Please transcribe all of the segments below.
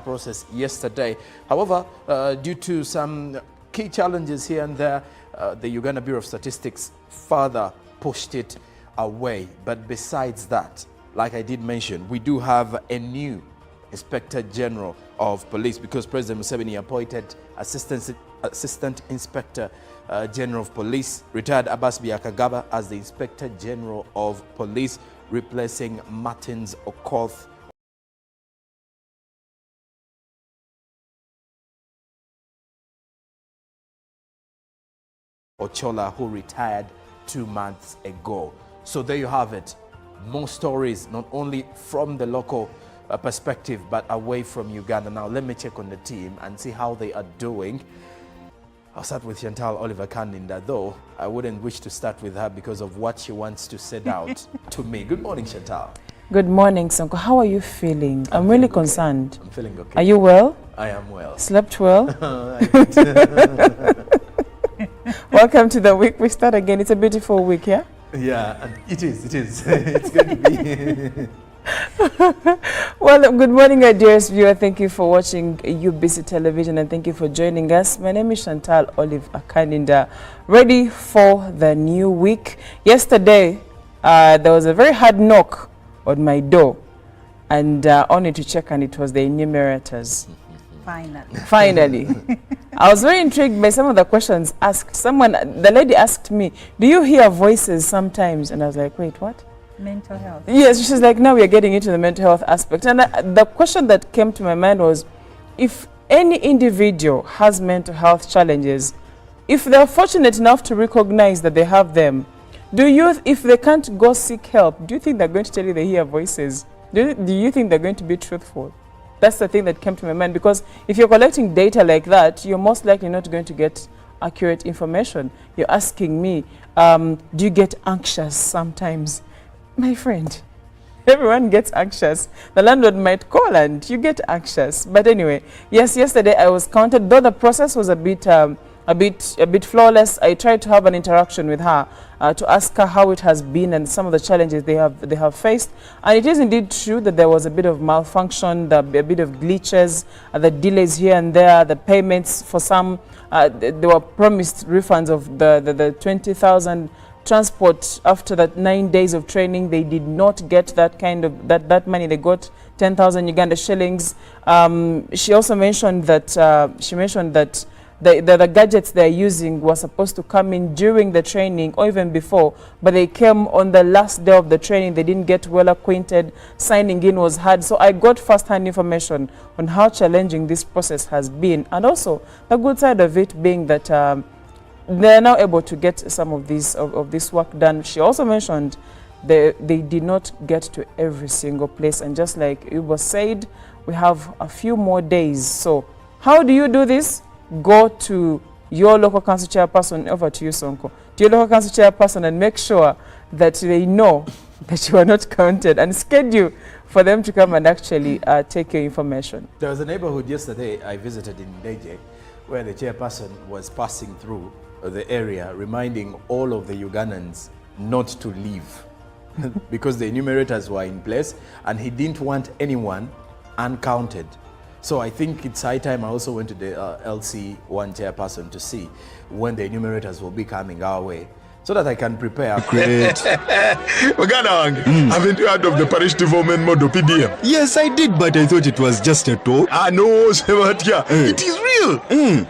process yesterday. However, due to some key challenges here and there, the Uganda Bureau of Statistics further pushed it away. But besides that, like I did mention, we do have a new Inspector General of Police because President Museveni appointed Assistant Inspector General of Police, retired Abbas Byakagaba, as the Inspector General of Police, replacing Martins Okoth. Ochola, who retired 2 months ago. So there you have it. More stories, not only from the local perspective, but away from Uganda. Now, let me check on the team and see how they are doing. I'll start with Chantal Oliver Kaninda, though I wouldn't wish to start with her because of what she wants to set out to me. Good morning, Chantal. Good morning, Sonko. How are you feeling? I'm really concerned. I'm feeling okay. Are you well? I am well. Slept well? Welcome to the week. We start again. It's a beautiful week, yeah? Yeah, and it is. It's going to be. Well, good morning, our dearest viewer. Thank you for watching UBC Television and thank you for joining us. My name is Chantal Olive Akaninda, ready for the new week. Yesterday, there was a very hard knock on my door and only to check, and it was the enumerators. Finally. I was very intrigued by some of the questions asked. The lady asked me, do you hear voices sometimes? And I was like, wait, what? Mental health. Yes, she's like, now we are getting into the mental health aspect. And the question that came to my mind was, if any individual has mental health challenges, if they're fortunate enough to recognize that they have them, if they can't go seek help, do you think they're going to tell you they hear voices? Do you think they're going to be truthful? That's the thing that came to my mind, because if you're collecting data like that, you're most likely not going to get accurate information. You're asking me, do you get anxious sometimes? My friend, everyone gets anxious. The landlord might call and you get anxious. But anyway, yes, yesterday I was counted, though the process was a bit flawless. I tried to have an interaction with her to ask her how it has been and some of the challenges they have faced. And it is indeed true that there was a bit of malfunction, a bit of glitches, the delays here and there, the payments for some. They were promised refunds of the 20,000 transport after that 9 days of training. They did not get that kind of that money. They got 10,000 Uganda shillings. She also mentioned that the gadgets they're using were supposed to come in during the training or even before, but they came on the last day of the training. They didn't get well acquainted. Signing in was hard. So I got first-hand information on how challenging this process has been, and also the good side of it being that they're now able to get some of this work done. She also mentioned they did not get to every single place, and just like Uber said, we have a few more days. So how do you do this? Go to your local council chairperson, over to you, Sonko, to your local council chairperson, and make sure that they know that you are not counted, and schedule for them to come and actually take your information. There was a neighborhood yesterday I visited in Ndeje where the chairperson was passing through the area, reminding all of the Ugandans not to leave because the enumerators were in place and he didn't want anyone uncounted. So I think it's high time I also went to the LC1 chairperson to see when the enumerators will be coming our way, so that I can prepare. Great. Haven't you heard of the parish development model, PDM? Yes, I did, but I thought it was just a talk. No, Sebatia. It is real.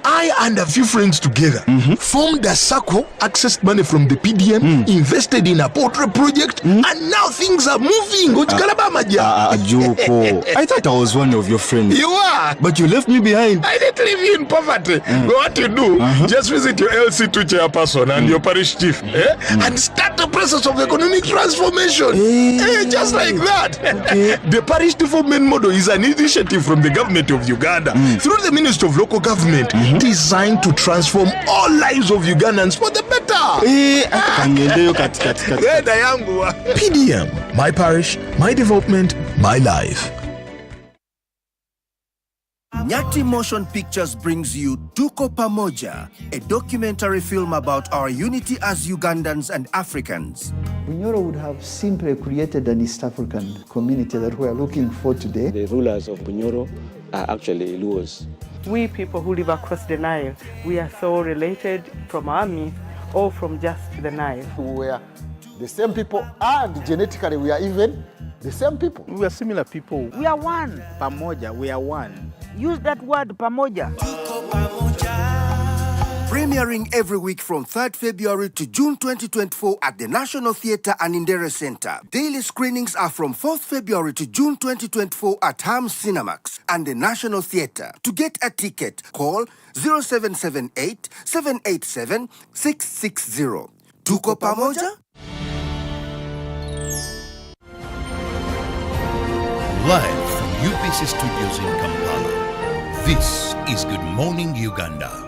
I and a few friends together formed a circle, accessed money from the PDM, invested in a portrait project, and now things are moving. Joko, I thought I was one of your friends. You are. But you left me behind. I didn't leave you in poverty. What you do, just visit your LC2 chairperson and your parish chief. And start the process of economic transformation. Just like that. The parish development model is an initiative from the government of Uganda through the Ministry of Local Government, designed to transform all lives of Ugandans for the better. PDM, my parish, my development, my life. Nyati Motion Pictures brings you Tuko Pamoja, a documentary film about our unity as Ugandans and Africans. Bunyoro would have simply created an East African community that we are looking for today. The rulers of Bunyoro are actually Luos. We people who live across the Nile, we are so related from our myth or from just the Nile. We are the same people, and genetically we are even the same people. We are similar people. We are one. Pamoja, we are one. Use that word, pamoja. Premiering every week from 3rd February to June 2024 at the National Theatre and Indere Center. Daily screenings are from 4th February to June 2024 at Ham Cinemax and the National Theatre. To get a ticket, call 0778 787 660. Tuko pamoja? Live from UPC Studios in Kampala, this is Good Morning Uganda.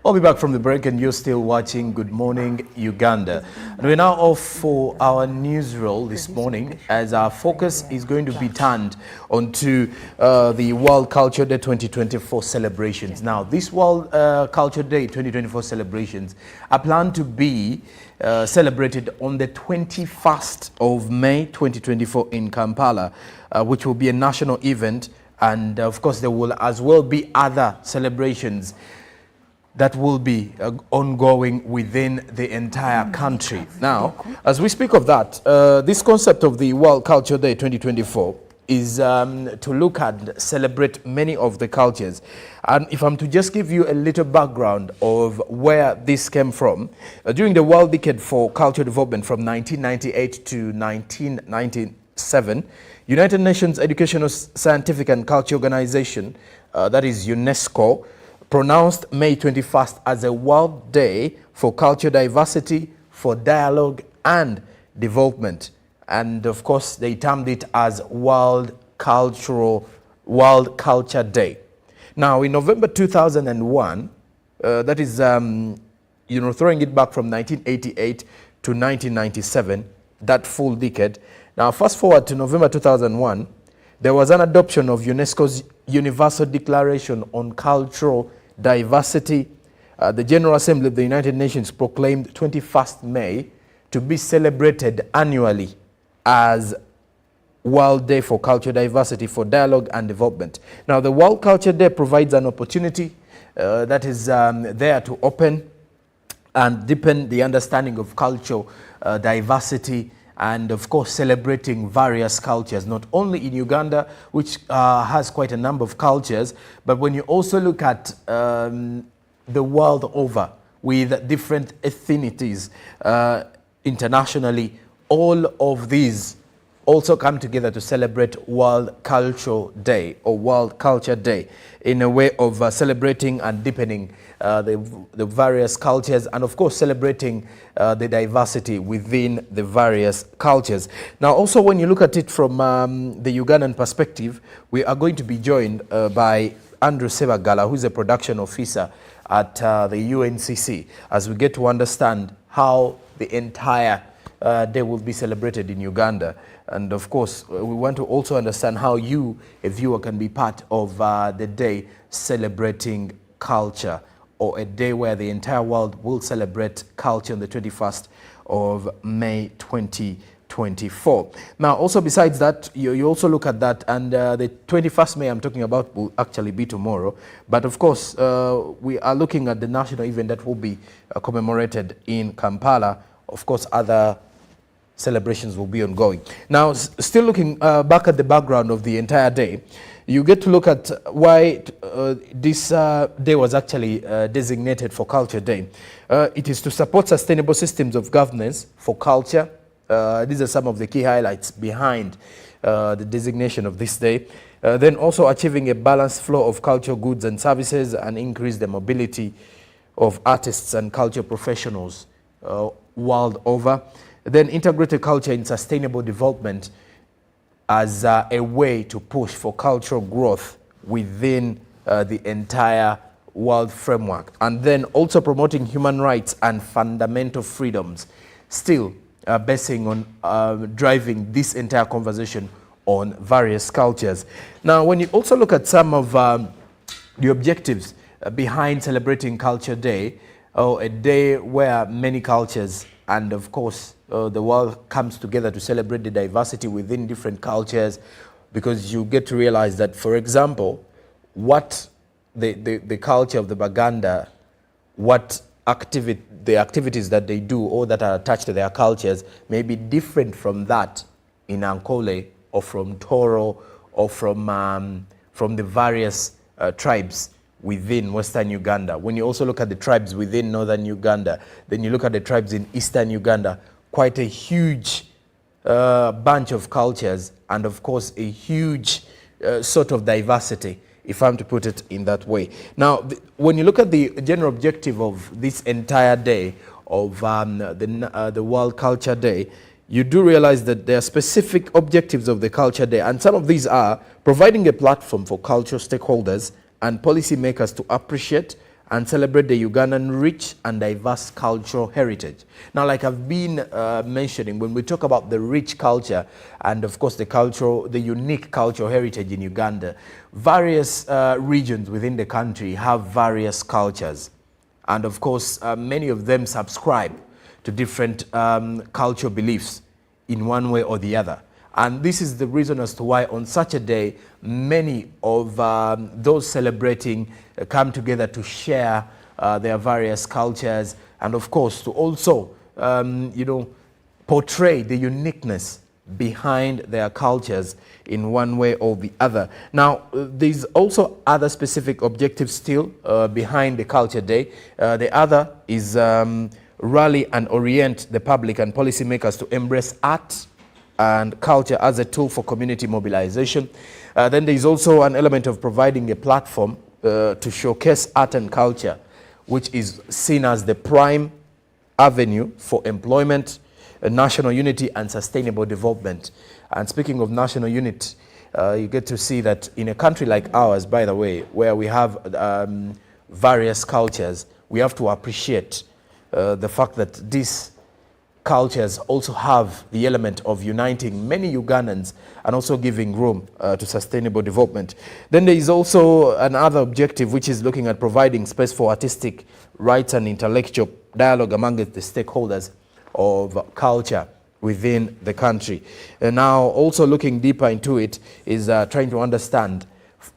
I'll be back from the break and you're still watching Good Morning Uganda. And we're now off for our news roll this morning as our focus is going to be turned onto the World Culture Day 2024 celebrations. Now, this World Culture Day 2024 celebrations are planned to be celebrated on the 21st of May 2024 in Kampala, which will be a national event. And of course, there will as well be other celebrations that will be ongoing within the entire country. Now, as we speak of that, this concept of the World Culture Day 2024 is to look at, celebrate many of the cultures. And if I'm to just give you a little background of where this came from, during the World Decade for Cultural Development from 1998 to 1997, United Nations Educational, Scientific and Culture Organization, that is UNESCO, pronounced May 21st as a World Day for Culture Diversity, for Dialogue and Development. And of course, they termed it as World Culture Day. Now, in November 2001, that is, throwing it back from 1988 to 1997, that full decade. Now, fast forward to November 2001, there was an adoption of UNESCO's Universal Declaration on Cultural Diversity. The General Assembly of the United Nations proclaimed 21st May to be celebrated annually as World Day for Cultural Diversity, for Dialogue and Development. Now, the World Culture Day provides an opportunity that is there to open and deepen the understanding of cultural diversity, and of course celebrating various cultures, not only in Uganda, which has quite a number of cultures, but when you also look at the world over with different ethnicities internationally, all of these also come together to celebrate World Cultural Day or World Culture Day in a way of celebrating and deepening the various cultures, and of course celebrating the diversity within the various cultures. Now, also when you look at it from the Ugandan perspective, we are going to be joined by Andrew Sebagala, who is a production officer at the UNCC, as we get to understand how the entire day will be celebrated in Uganda. And of course, we want to also understand how you, a viewer, can be part of the day celebrating culture, or a day where the entire world will celebrate culture on the 21st of May 2024. 2024. Now, also besides that, you also look at that, and the 21st May I'm talking about will actually be tomorrow. But of course, we are looking at the national event that will be commemorated in Kampala. Of course, other celebrations will be ongoing. Now, still looking back at the background of the entire day, you get to look at why this day was actually designated for Culture Day. It is to support sustainable systems of governance for culture. These are some of the key highlights behind the designation of this day. Then also achieving a balanced flow of cultural goods and services and increase the mobility of artists and culture professionals world over. Then integrated culture in sustainable development as a way to push for cultural growth within the entire world framework. And then also promoting human rights and fundamental freedoms, still basing on driving this entire conversation on various cultures. Now, when you also look at some of the objectives behind celebrating Culture Day, a day where many cultures and of course the world comes together to celebrate the diversity within different cultures, because you get to realize that, for example, what the culture of the Baganda, what the activities that they do or that are attached to their cultures may be different from that in Ankole or from Toro or from the various tribes within Western Uganda. When you also look at the tribes within Northern Uganda, then you look at the tribes in Eastern Uganda, quite a huge bunch of cultures and of course a huge sort of diversity, if I'm to put it in that way. Now, when you look at the general objective of this entire day of the World Culture Day, you do realize that there are specific objectives of the Culture Day, and some of these are providing a platform for cultural stakeholders and policymakers to appreciate and celebrate the Ugandan rich and diverse cultural heritage. Now, like I've been mentioning, when we talk about the rich culture and of course the unique cultural heritage in Uganda, various regions within the country have various cultures. And of course, many of them subscribe to different cultural beliefs in one way or the other. And this is the reason as to why on such a day, many of those celebrating come together to share their various cultures and of course to also, portray the uniqueness behind their cultures in one way or the other. Now, there's also other specific objectives still behind the Culture Day. The other is rally and orient the public and policymakers to embrace art and culture as a tool for community mobilization. Then there is also an element of providing a platform to showcase art and culture, which is seen as the prime avenue for employment, national unity and sustainable development. And speaking of national unity, you get to see that in a country like ours, by the way, where we have various cultures, we have to appreciate the fact that these cultures also have the element of uniting many Ugandans and also giving room to sustainable development. Then there is also another objective, which is looking at providing space for artistic rights and intellectual dialogue among the stakeholders of culture within the country. And now also looking deeper into it is trying to understand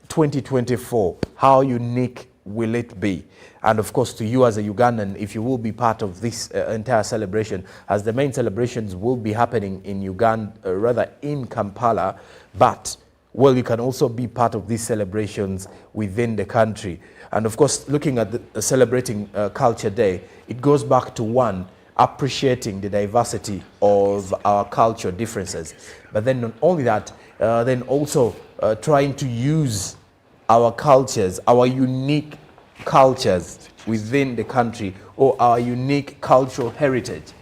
2024, how unique will it be? And of course, to you as a Ugandan, if you will be part of this entire celebration, as the main celebrations will be happening in Uganda, rather in Kampala, but well, you can also be part of these celebrations within the country. And of course, looking at celebrating Culture Day, it goes back to one, appreciating the diversity of our cultural differences. But then not only that, then also trying to use our cultures, our unique cultures within the country, or our unique cultural heritage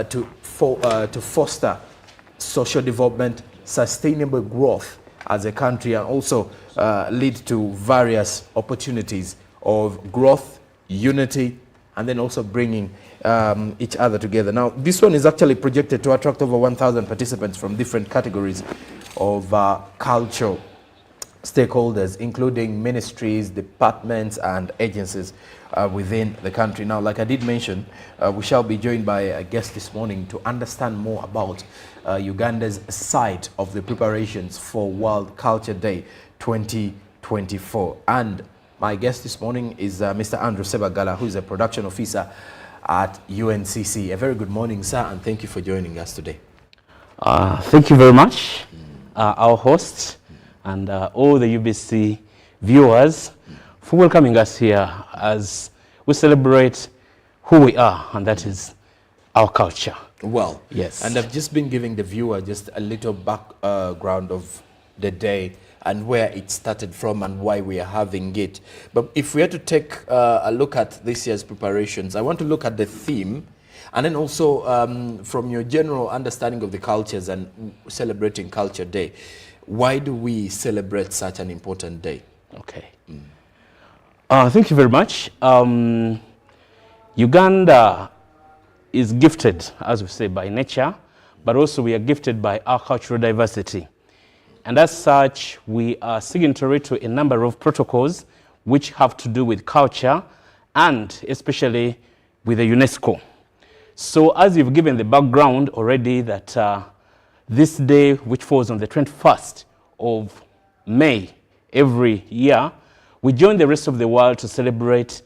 to foster social development, sustainable growth as a country, and also lead to various opportunities of growth, unity, and then also bringing each other together. Now, this one is actually projected to attract over 1,000 participants from different categories of cultural stakeholders, including ministries, departments, and agencies. within the country. Now, like I did mention, we shall be joined by a guest this morning to understand more about Uganda's side of the preparations for World Culture Day 2024. And my guest this morning is Mr. Andrew Sebagala, who is a production officer at UNCC. A very good morning, sir, and thank you for joining us today. Thank you very much, our host, and all the UBC viewers for welcoming us here as we celebrate who we are, and that is our culture. Well, yes. And I've just been giving the viewer just a little background of the day and where it started from and why we are having it. But if we had to take a look at this year's preparations, I want to look at the theme, and then also from your general understanding of the cultures and celebrating Culture Day, why do we celebrate such an important day? Okay. Thank you very much. Uganda is gifted, as we say, by nature, but also we are gifted by our cultural diversity. And as such, we are signatory to a number of protocols which have to do with culture and especially with the UNESCO. So as you've given the background already that this day, which falls on the 21st of May every year, we join the rest of the world to celebrate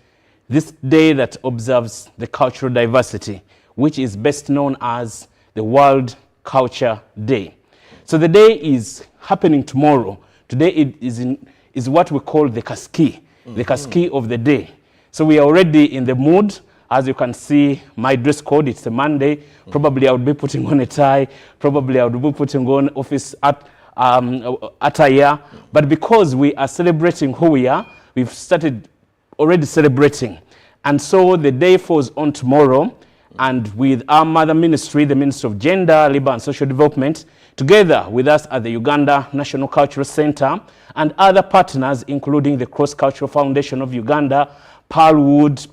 this day that observes the cultural diversity, which is best known as the World Culture Day. So the day is happening tomorrow. Today it is what we call the Kaski, the Kaski of the day. So we are already in the mood. As you can see, my dress code, it's a Monday. Probably I would be putting on a tie. Probably I would be putting on office attire. But because we are celebrating who we are, we've started already celebrating. And so the day falls on tomorrow. And with our mother ministry, the Ministry of Gender, Labour and Social Development, together with us at the Uganda National Cultural Center and other partners, including the Cross Cultural Foundation of Uganda, Pearlwood,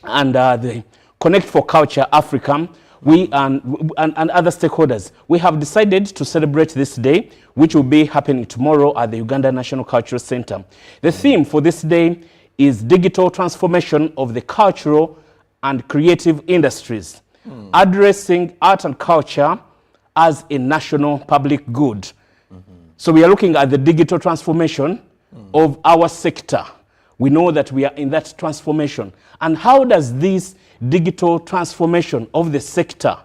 and the Connect for Culture Africa, and other stakeholders, we have decided to celebrate this day, which will be happening tomorrow at the Uganda National Cultural Center. The theme for this day is digital transformation of the cultural and creative industries, addressing art and culture as a national public good. So we are looking at the digital transformation of our sector. We know that we are in that transformation. And how does this digital transformation of the sector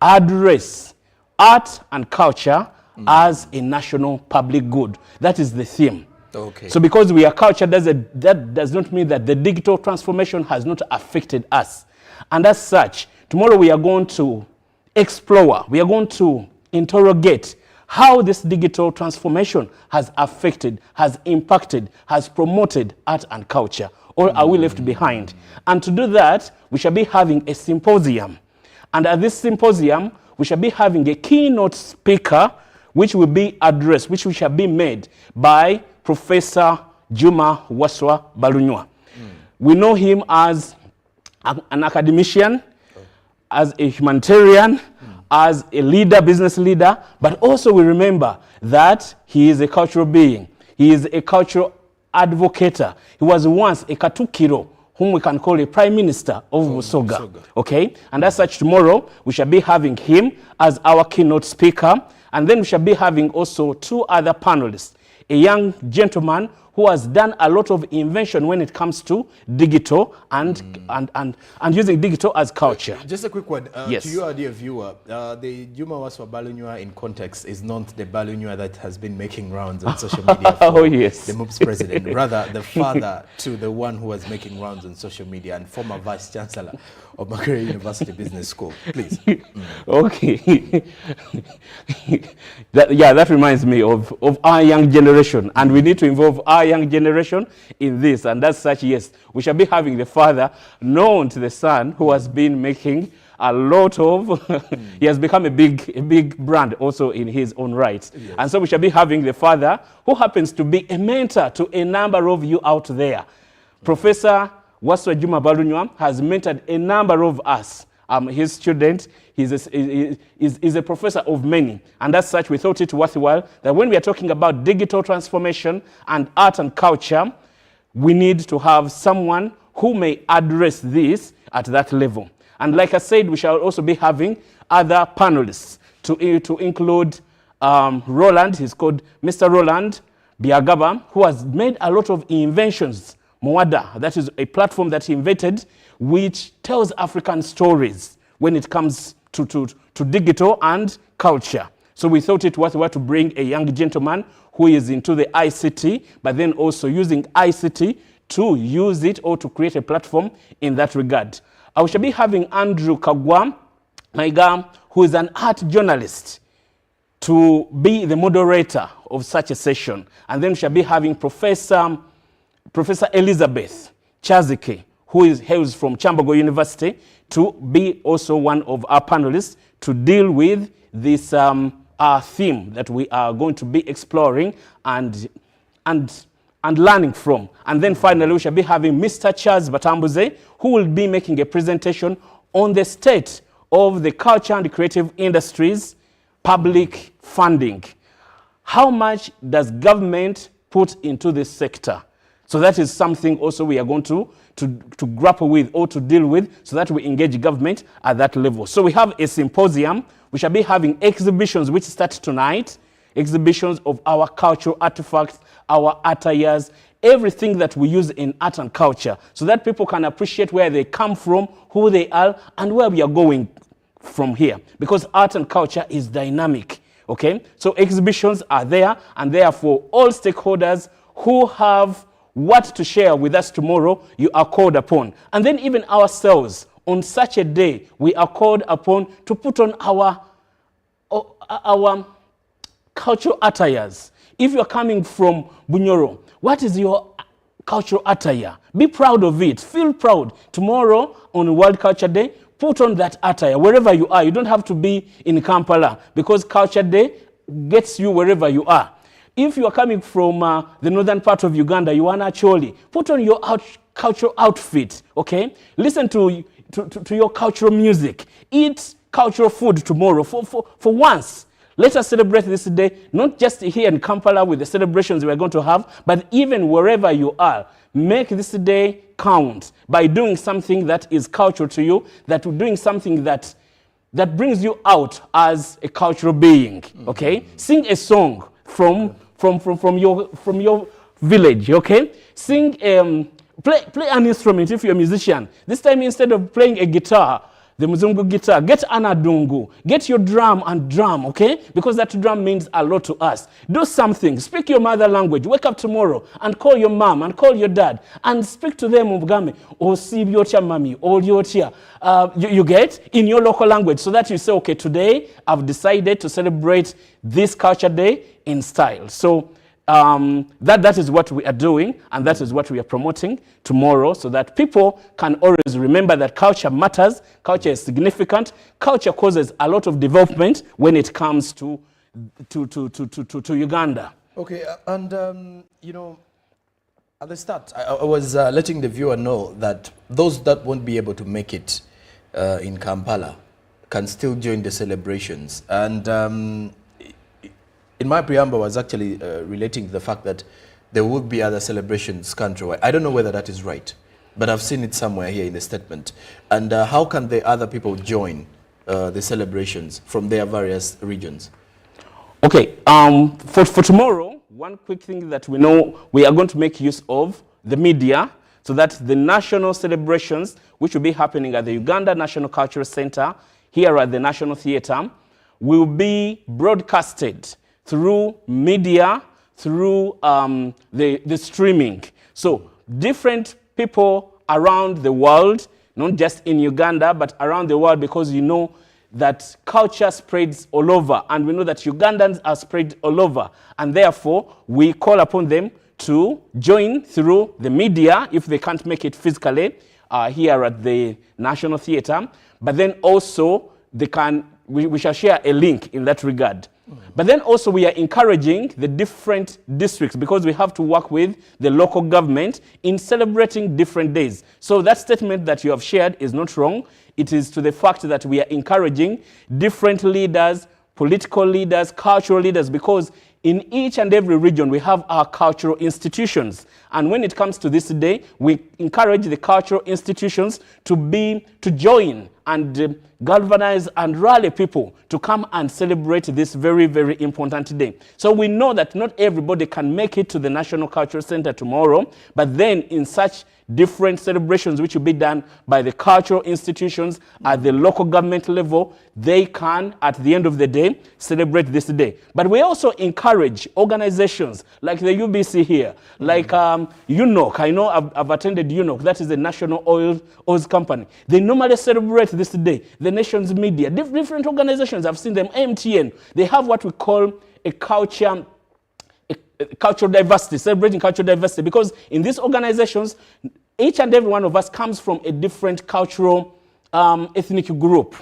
address art and culture as a national public good? That is the theme. Okay. So because we are culture, that does not mean that the digital transformation has not affected us. And as such, tomorrow we are going to explore, we are going to interrogate how this digital transformation has affected, has impacted, has promoted art and culture, or are we left behind? And to do that, we shall be having a symposium. And at this symposium, we shall be having a keynote speaker, which will be addressed, which shall be made by Professor Juma Waswa Balunywa. We know him as an academician, as a humanitarian, as a leader, business leader, but also we remember that he is a cultural being. He is a cultural advocate. He was once a Katukiro, whom we can call a prime minister of Busoga. Okay? And as such, tomorrow we shall be having him as our keynote speaker, and then we shall be having also two other panelists. A young gentleman who has done a lot of invention when it comes to digital and using digital as culture. Just a quick one. Yes. To your dear viewer, the Juma Waswa Balunywa in context is not the Balunywa that has been making rounds on social media for oh, yes. the MOOPS president. Rather, the father to the one who was making rounds on social media and former vice chancellor of Makerere University Business School. Please. Okay. that reminds me of our young generation, and we need to involve our young generation in this. And as such, yes, we shall be having the father known to the son who has been making a lot of, he has become a big brand also in his own right. Yes. And so we shall be having the father who happens to be a mentor to a number of you out there. Professor Waswa Juma Balunywa has mentored a number of us. His student, he's a professor of many. And as such, we thought it worthwhile that when we are talking about digital transformation and art and culture, we need to have someone who may address this at that level. And like I said, we shall also be having other panelists to include Roland. He's called Mr. Roland Biagaba, who has made a lot of inventions. Moada, that is a platform that he invented, which tells African stories when it comes to digital and culture. So we thought it worthwhile to bring a young gentleman who is into the ICT, but then also using ICT to use it or to create a platform in that regard. I shall be having Andrew Kagwa Maiga, who is an art journalist, to be the moderator of such a session. And then we shall be having Professor Elizabeth Chazike, who hails from Chambago University, to be also one of our panelists to deal with this theme that we are going to be exploring and learning from. And then finally, we shall be having Mr. Charles Batambuze, who will be making a presentation on the state of the culture and creative industries public funding. How much does government put into this sector? So that is something also we are going to grapple with or to deal with, so that we engage government at that level. So we have a symposium. We shall be having exhibitions which start tonight, exhibitions of our cultural artifacts, our attires, everything that we use in art and culture, so that people can appreciate where they come from, who they are, and where we are going from here. Because art and culture is dynamic, okay? So exhibitions are there, and therefore all stakeholders who have what to share with us tomorrow, you are called upon. And then even ourselves, on such a day, we are called upon to put on our cultural attires. If you're coming from Bunyoro, what is your cultural attire? Be proud of it. Feel proud. Tomorrow, on World Culture Day, put on that attire wherever you are. You don't have to be in Kampala, because Culture Day gets you wherever you are. If you are coming from the northern part of Uganda, you are naturally, put on your cultural outfit, okay? Listen to your cultural music. Eat cultural food tomorrow for once. Let us celebrate this day, not just here in Kampala with the celebrations we are going to have, but even wherever you are. Make this day count by doing something that is cultural to you, doing something that brings you out as a cultural being, okay? Sing a song from your village, okay? Sing, play an instrument if you're a musician. This time, instead of playing a guitar, the Muzungu guitar, get an adungu, get your drum and drum, okay? Because that drum means a lot to us. Do something, speak your mother language, wake up tomorrow and call your mom and call your dad and speak to them, Mugame, or Sibiotia mami, or Yotia. You get in your local language, so that you say, okay, today I've decided to celebrate this culture day in style. So that is what we are doing, and that is what we are promoting tomorrow, so that people can always remember that culture matters, culture is significant, culture causes a lot of development when it comes to Uganda. Okay, and you know, at the start, I was letting the viewer know that those that won't be able to make it in Kampala can still join the celebrations. And in my preamble, I was actually relating to the fact that there would be other celebrations countrywide. I don't know whether that is right, but I've seen it somewhere here in the statement. And how can the other people join the celebrations from their various regions? Okay, for tomorrow, one quick thing that we know, we are going to make use of the media, so that the national celebrations, which will be happening at the Uganda National Cultural Center, here at the National Theatre, will be broadcasted through media, through the streaming. So different people around the world, not just in Uganda, but around the world, because you know that culture spreads all over, and we know that Ugandans are spread all over, and therefore we call upon them to join through the media if they can't make it physically here at the National Theatre, but then also we shall share a link in that regard. But then also we are encouraging the different districts, because we have to work with the local government in celebrating different days. So that statement that you have shared is not wrong. It is to the fact that we are encouraging different leaders, political leaders, cultural leaders, because in each and every region, we have our cultural institutions. And when it comes to this day, we encourage the cultural institutions to join and galvanize and rally people to come and celebrate this very, very important day. So we know that not everybody can make it to the National Cultural Center tomorrow, but then in such different celebrations which will be done by the cultural institutions at the local government level, they can, at the end of the day, celebrate this day. But we also encourage organizations like the UBC here, like UNOC. I know I've attended UNOC, that is the National Oils Company. They normally celebrate this day. The nation's media, different organizations, I've seen them, MTN, they have what we call a cultural diversity, celebrating cultural diversity, because in these organizations, each and every one of us comes from a different cultural ethnic group,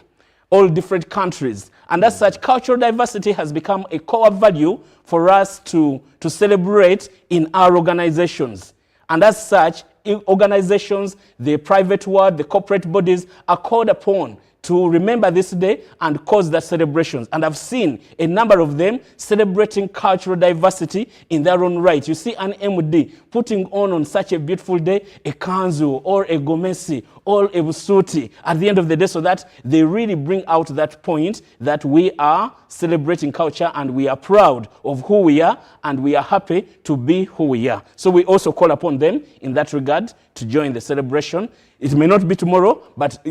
all different countries. And as such, cultural diversity has become a core value for us to celebrate in our organizations. And as such, organizations, the private world, the corporate bodies are called upon to remember this day and cause that celebrations. And I've seen a number of them celebrating cultural diversity in their own right. You see an MD putting on such a beautiful day a kanzu or a gomesi or a busuti at the end of the day, so that they really bring out that point that we are celebrating culture and we are proud of who we are and we are happy to be who we are. So we also call upon them in that regard to join the celebration. It may not be tomorrow, but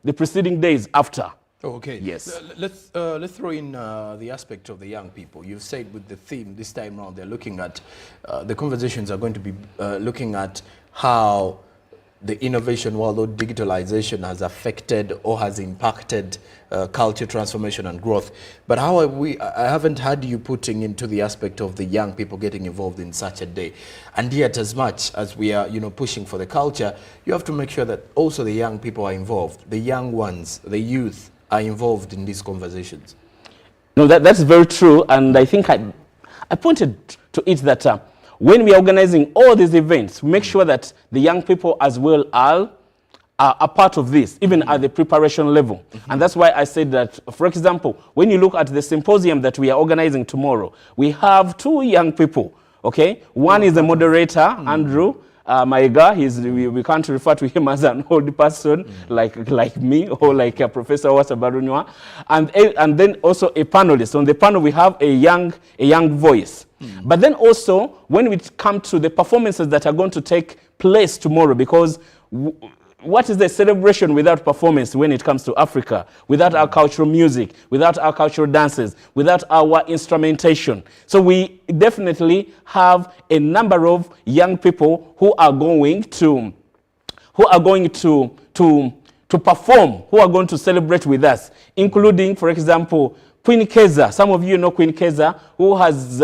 the preceding days after. Okay. Yes. Let's throw in the aspect of the young people. You've said with the theme this time around, they're looking at, the conversations are going to be looking at how the innovation world or digitalization has affected or has impacted culture transformation and growth. But how are I haven't had you putting into the aspect of the young people getting involved in such a day. And yet, as much as we are, pushing for the culture, you have to make sure that also the young people are involved. The young ones, the youth are involved in these conversations. No, that's very true. And I think I pointed to it that when we are organizing all these events, we make sure that the young people as well are a part of this, even at the preparation level. And that's why I said that, for example, when you look at the symposium that we are organizing tomorrow, we have 2 young people, okay? One is the moderator, Andrew Maiga. We can't refer to him as an old person like me or like Professor Wasa Barunywa. And then also a panelist. On the panel, we have a young voice. But then also, when we come to the performances that are going to take place tomorrow, because what is the celebration without performance when it comes to Africa? Without our cultural music, without our cultural dances, without our instrumentation. So we definitely have a number of young people who are going to perform, who are going to celebrate with us, including, for example, Queen Keza. Some of you know Queen Keza, who has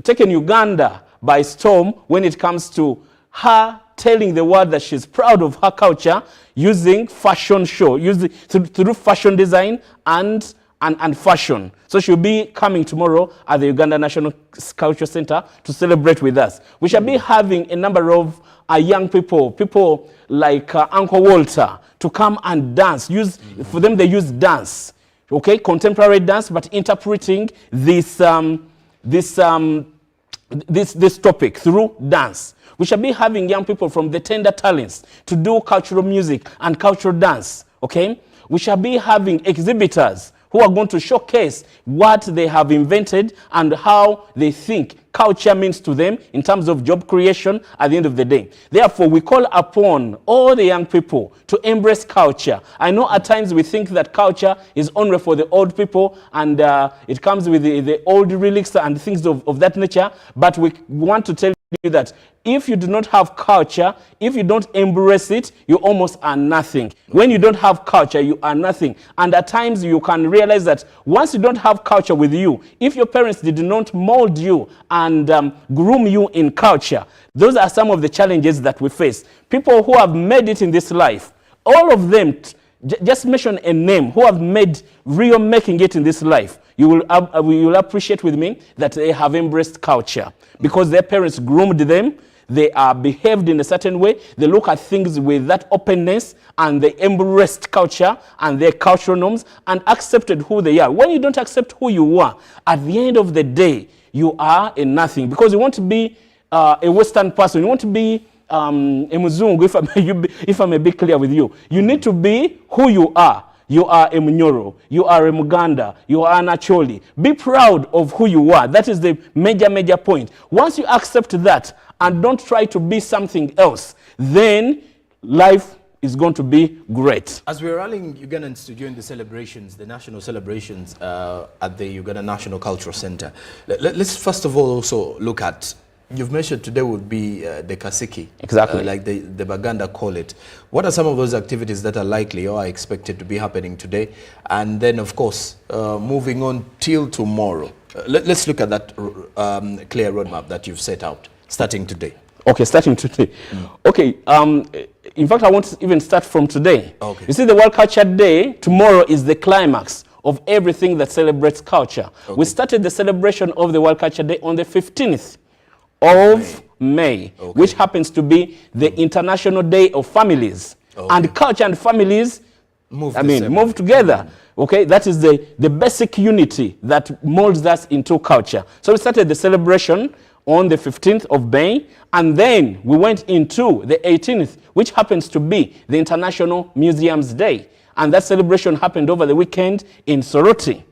taken Uganda by storm when it comes to her telling the world that she's proud of her culture using fashion show, through fashion design and fashion. So she'll be coming tomorrow at the Uganda National Culture Center to celebrate with us. We shall be having a number of young people like Uncle Walter to come and dance. For them, they use dance, okay, contemporary dance, but interpreting this topic through dance. We shall be having young people from the tender talents to do cultural music and cultural dance, okay? We shall be having exhibitors who are going to showcase what they have invented and how they think culture means to them in terms of job creation at the end of the day. Therefore, we call upon all the young people to embrace culture. I know at times we think that culture is only for the old people and it comes with the old relics and things of that nature, but we want to tell you that if you do not have culture, if you don't embrace it, you almost are nothing. When you don't have culture, you are nothing. And at times you can realize that once you don't have culture with you, if your parents did not mold you and groom you in culture, those are some of the challenges that we face. People who have made it in this life, all of them, just mention a name, who have made real making it in this life. You will appreciate with me that they have embraced culture because their parents groomed them. they are behaved in a certain way, they look at things with that openness, and they embraced culture and their cultural norms and accepted who they are. When you don't accept who you are, at the end of the day, you are a nothing, because you want to be a Western person, you want to be a Muzungu, if I may be clear with you. You need to be who you are. You are a Munyoro, you are a Muganda, you are an Acholi. Be proud of who you are. That is the major point. Once you accept that and don't try to be something else, then life is going to be great. As we're rallying Ugandans to join the celebrations, the national celebrations at the Uganda National Cultural Center, let's first of all also look at, you've mentioned today would be the Kasiki. Exactly. Like the Baganda call it. What are some of those activities that are likely or are expected to be happening today? And then, of course, moving on till tomorrow. Let's look at that clear roadmap that you've set out, starting today. Okay, starting today. Okay, in fact, I want to even start from today. Okay. You see, the World Culture Day, tomorrow is the climax of everything that celebrates culture. Okay. We started the celebration of the World Culture Day on the 15th of May, Okay. which happens to be the International Day of Families. Okay. And culture and families, Move together. Okay, that is the basic unity that molds us into culture. So we started the celebration on the 15th of May, and then we went into the 18th, which happens to be the International Museums Day. And that celebration happened over the weekend in Soroti.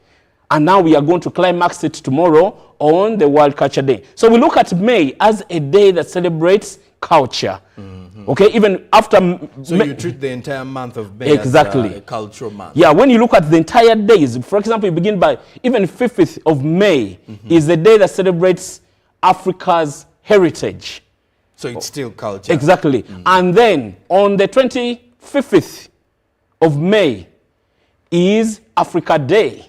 And now we are going to climax it tomorrow on the World Culture Day. So we look at May as a day that celebrates culture. Okay, even after... So you treat the entire month of May exactly. as a cultural month. Yeah, when you look at the entire days, for example, you begin by even 5th of May is the day that celebrates Africa's heritage. So it's still culture. Exactly. And then on the 25th of May is Africa Day,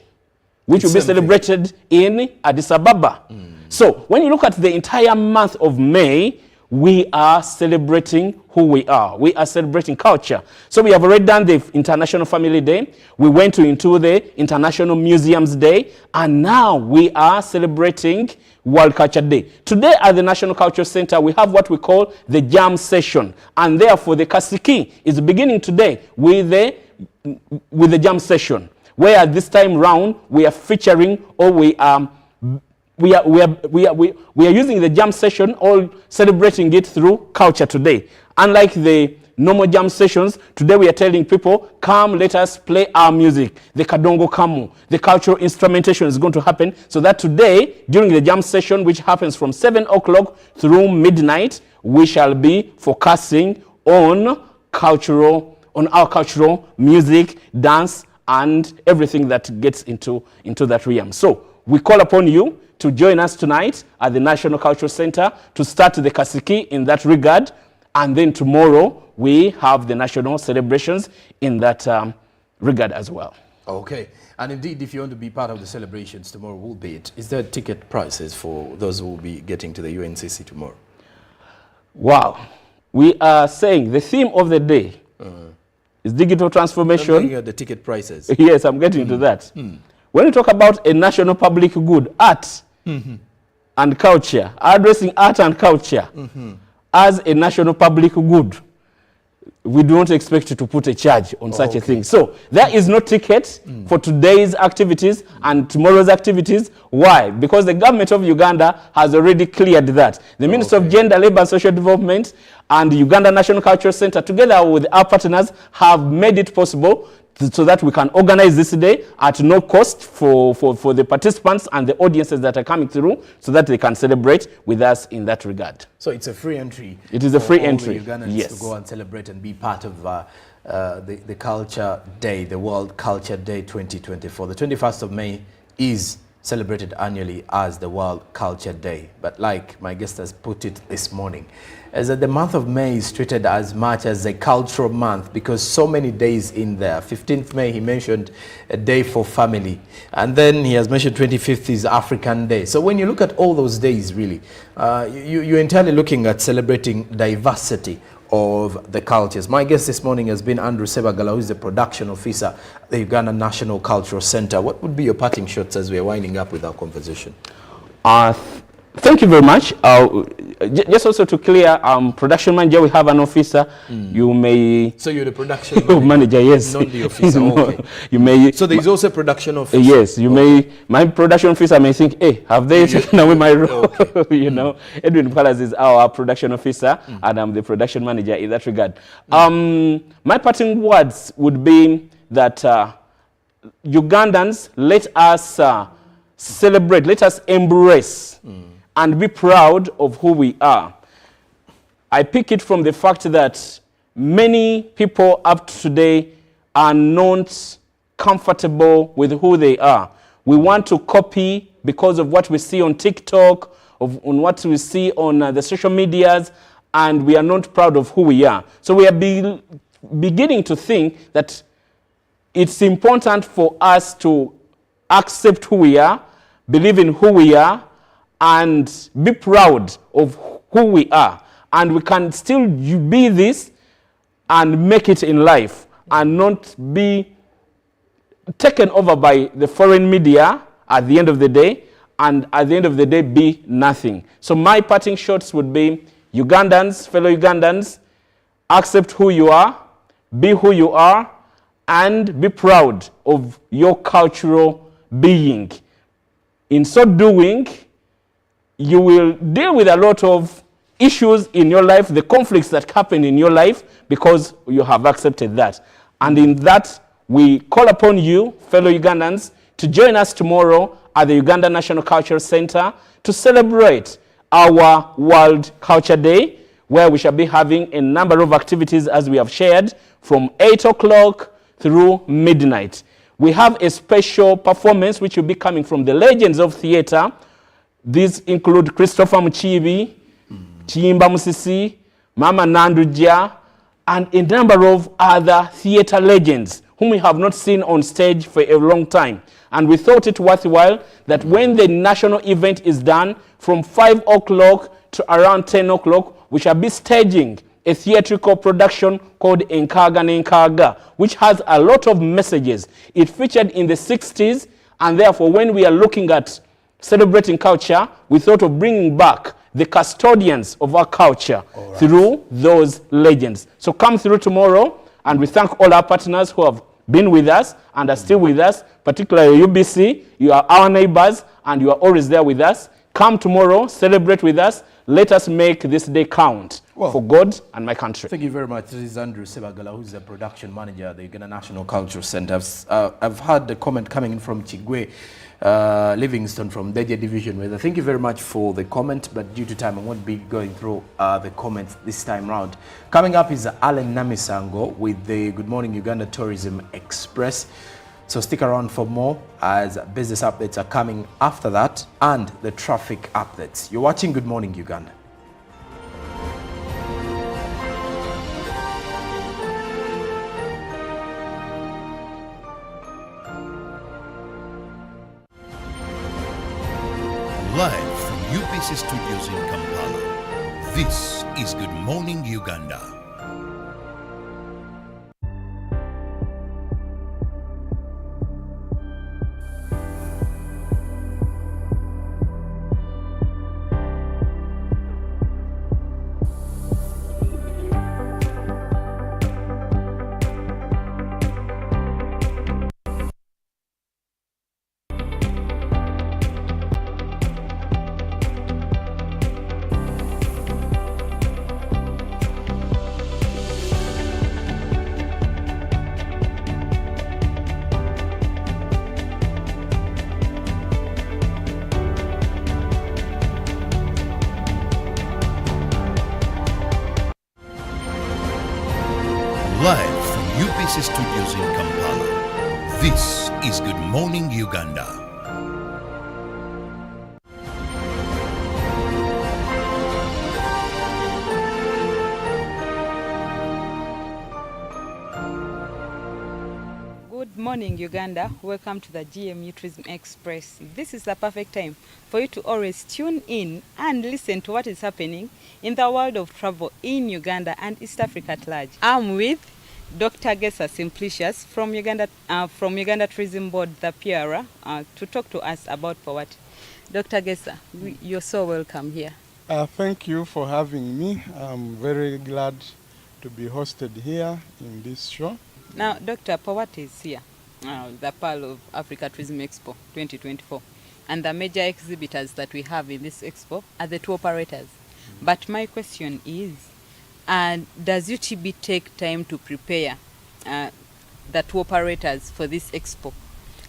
which will be celebrated in Addis Ababa. So when you look at the entire month of May, we are celebrating who we are. We are celebrating culture. So we have already done the International Family Day. We went into the International Museums Day. And now we are celebrating World Culture Day. Today at the National Cultural Center, we have what we call the jam session. And therefore, the Kasiki is beginning today with the jam session, where this time round we are featuring, or we are using the jam session, or celebrating it through culture today. Unlike the normal jam sessions, today we are telling people, come, let us play our music. The Kadongo Kamu, the cultural instrumentation is going to happen, so that today, during the jam session, which happens from 7 o'clock through midnight, we shall be focusing on our cultural music, dance, and everything that gets into that realm. So we call upon you to join us tonight at the National Cultural Center to start the Kasiki in that regard. And then tomorrow we have the national celebrations in that regard as well. Okay. And indeed, if you want to be part of the celebrations tomorrow, will be it. Is there ticket prices for those who will be getting to the UNCC tomorrow? Wow. We are saying the theme of the day is digital transformation. I'm looking at the ticket prices. Yes, I'm getting to that. When you talk about a national public good, art and culture, addressing art and culture as a national public good, we do not expect you to put a charge on such a thing. So there is no ticket for today's activities and tomorrow's activities. Why? Because the government of Uganda has already cleared that. The Minister of Gender, Labour and Social Development and the Uganda National Cultural Center, together with our partners, have made it possible so that we can organize this day at no cost for the participants and the audiences that are coming through, so that they can celebrate with us in that regard. So it's a free entry. It is a free entry. For Ugandans yes. to go and celebrate and be part of the Culture Day, the World Culture Day 2024. The 21st of May is celebrated annually as the World Culture Day. But like my guest has put it this morning, is that the month of May is treated as much as a cultural month, because so many days in there. 15th May, he mentioned a day for family. And then he has mentioned 25th is African Day. So when you look at all those days, really, you're entirely looking at celebrating diversity of the cultures. My guest this morning has been Andrew Sebagala, who is the production officer at the Uganda National Cultural Center. What would be your parting shots as we are winding up with our conversation? Thank you very much. Just also to clear, production manager, we have an officer. You may... So you're the production manager, yes. Not the officer, okay. You may... So there is also a production officer? Yes, you may... My production officer may think, hey, have they taken away my role? Okay. You know, Edwin Palace is our production officer, and I'm the production manager in that regard. My parting words would be that Ugandans, let us celebrate, let us embrace and be proud of who we are. I pick it from the fact that many people up to today are not comfortable with who they are. We want to copy because of what we see on TikTok, on what we see on the social medias, and we are not proud of who we are. So we are beginning to think that it's important for us to accept who we are, believe in who we are, and be proud of who we are. And we can still be this and make it in life and not be taken over by the foreign media at the end of the day, and at the end of the day be nothing. So my parting shots would be, Ugandans, fellow Ugandans, accept who you are, be who you are, and be proud of your cultural being. In so doing, you will deal with a lot of issues in your life, the conflicts that happen in your life, because you have accepted that. And in that, we call upon you, fellow Ugandans, to join us tomorrow at the Uganda National Cultural Center to celebrate our World Culture Day, where we shall be having a number of activities, as we have shared, from 8 o'clock through midnight. We have a special performance which will be coming from the legends of theater. These include Christopher Muchibi, Chimba Musisi, Mama Nanduja, and a number of other theater legends whom we have not seen on stage for a long time. And we thought it worthwhile that when the national event is done, from 5 o'clock to around 10 o'clock, we shall be staging a theatrical production called Enkaga Nenkaga, which has a lot of messages. It featured in the 60s, and therefore when we are looking at celebrating culture, we thought of bringing back the custodians of our culture through those legends. So come through tomorrow, and we thank all our partners who have been with us and are still with us, particularly UBC. You are our neighbors, and you are always there with us. Come tomorrow, celebrate with us. Let us make this day count for God and my country. Thank you very much. This is Andrew Sebagala, who's the production manager at the Uganda National Cultural Center. I've had the comment coming in from Chigwe Livingston from Deja Division. Where thank you very much for the comment, but due to time I won't be going through the comments this time round. Coming up is Alan Namisango with the Good Morning Uganda Tourism Express. So stick around for more as business updates are coming after that, and the traffic updates. You're watching Good Morning Uganda. Live from UBC Studios in Kampala, this is Good Morning Uganda. Live from UBC Studios in Kampala, this is Good Morning Uganda. Good morning, Uganda. Welcome to the GMU Tourism Express. This is the perfect time for you to always tune in and listen to what is happening in the world of travel in Uganda and East Africa at large. I'm with Dr. Gesa Simplicius from Uganda Tourism Board, the PRA, to talk to us about Powati. Dr. Gesa, you're so welcome here. Thank you for having me. I'm very glad to be hosted here in this show. Now, Dr. Powate is here, the Pearl of Africa Tourism Expo 2024. And the major exhibitors that we have in this expo are the tour operators. But my question is, does UTB take time to prepare the tour operators for this expo?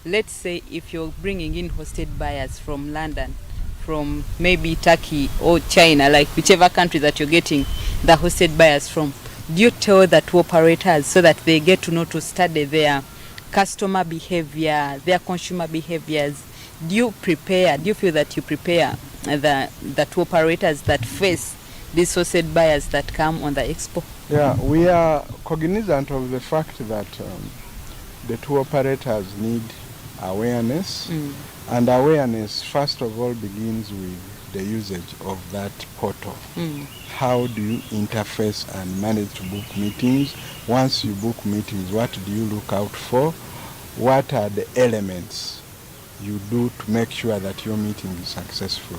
Let's say if you're bringing in hosted buyers from London, from maybe Turkey or China, like whichever country that you're getting the hosted buyers from, do you tell the tour operators so that they get to know to study their customer behavior, their consumer behaviors? Do you feel that you prepare the tour operators that face these hosted buyers that come on the expo? Yeah, we are cognizant of the fact that the tour operators need awareness. And awareness, first of all, begins with the usage of that portal. How do you interface and manage to book meetings? Once you book meetings, what do you look out for? What are the elements you do to make sure that your meeting is successful?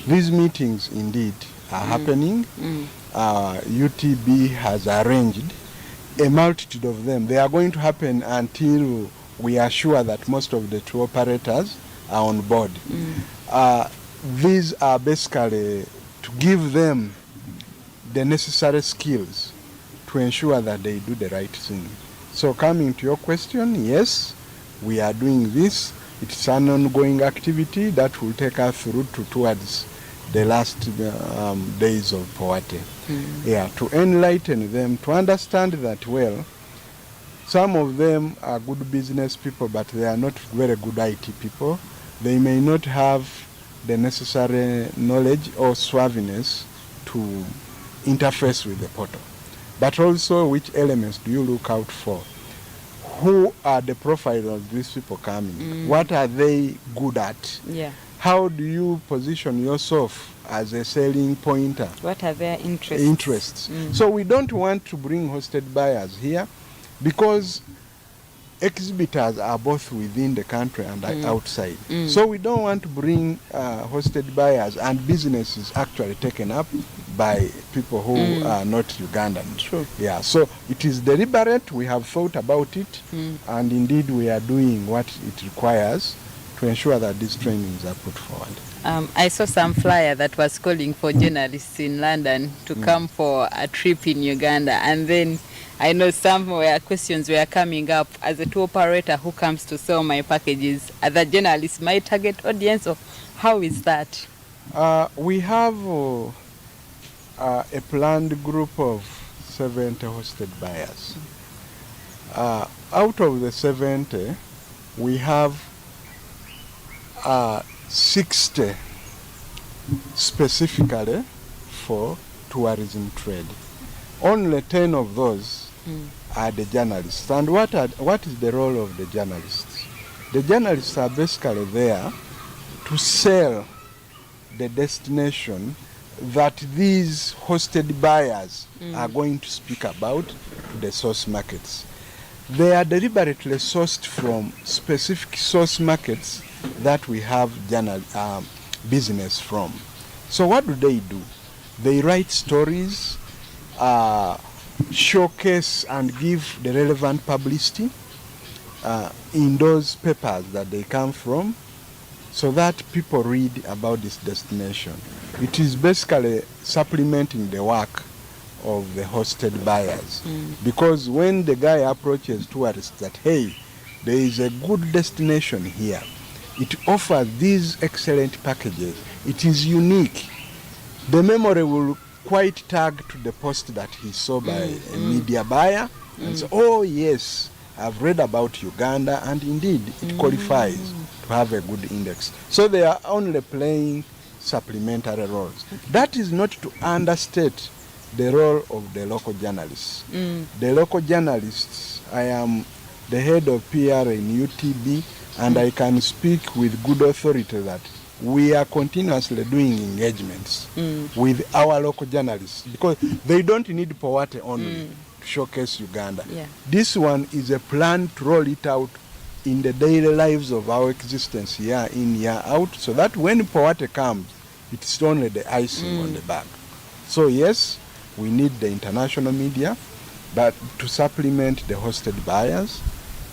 These meetings indeed are happening. UTB has arranged a multitude of them. They are going to happen until we are sure that most of the tour operators are on board. These are basically to give them the necessary skills to ensure that they do the right thing. So coming to your question, yes, we are doing this. It's an ongoing activity that will take us through towards the last days of Powate. Yeah, to enlighten them, to understand that, well, some of them are good business people, but they are not very good IT people. They may not have the necessary knowledge or suaveness to interface with the portal. But also, which elements do you look out for? Who are the profiles of these people coming? What are they good at? Yeah. How do you position yourself as a selling pointer? What are their interests? So we don't want to bring hosted buyers here because exhibitors are both within the country and outside. So we don't want to bring hosted buyers and businesses actually taken up by people who are not Ugandan. True. Yeah, so it is deliberate. We have thought about it, and indeed we are doing what it requires to ensure that these trainings are put forward. I saw some flyer that was calling for journalists in London to come for a trip in Uganda, and then I know some questions were coming up. As a tour operator who comes to sell my packages, are the journalists my target audience, or how is that? We have a planned group of 70 hosted buyers. Out of the 70, we have 60 specifically for tourism trade. Only 10 of those are the journalists. And what is the role of the journalists? The journalists are basically there to sell the destination that these hosted buyers are going to speak about to the source markets. They are deliberately sourced from specific source markets that we have business from. So what do? They write stories, showcase and give the relevant publicity in those papers that they come from, so that people read about this destination. It is basically supplementing the work of the hosted buyers. Because when the guy approaches tourists that, hey, there is a good destination here, it offers these excellent packages, it is unique, the memory will quite tag to the post that he saw by a media buyer and say, oh yes, I've read about Uganda, and indeed it qualifies to have a good index. So they are only playing supplementary roles. That is not to understate the role of the local journalists. The local journalists, I am the head of PR in UTB, and I can speak with good authority that we are continuously doing engagements with our local journalists, because they don't need Powate only to showcase Uganda. Yeah. This one is a plan to roll it out in the daily lives of our existence year in, year out, so that when Powate comes, it's only the icing on the bag. So yes, we need the international media, but to supplement the hosted buyers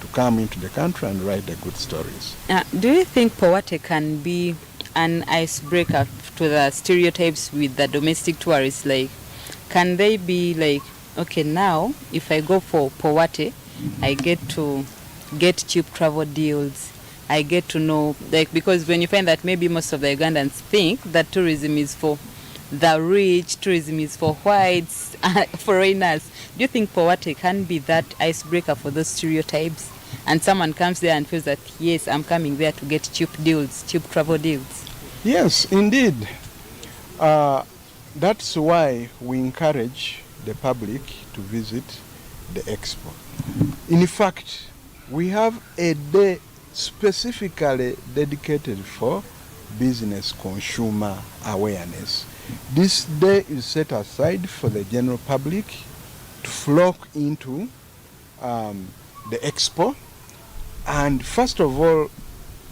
to come into the country and write the good stories. Do you think Powate can be an icebreaker to the stereotypes with the domestic tourists? Like, can they be like, okay, now if I go for Powate, I get to get cheap travel deals. I get to know, like, because when you find that maybe most of the Ugandans think that tourism is for the rich, tourism is for whites, foreigners. Do you think Powate can be that icebreaker for those stereotypes? And someone comes there and feels that, yes, I'm coming there to get cheap deals, cheap travel deals. Yes, indeed. That's why we encourage the public to visit the expo. In fact, we have a day specifically dedicated for business consumer awareness. This day is set aside for the general public to flock into the expo and first of all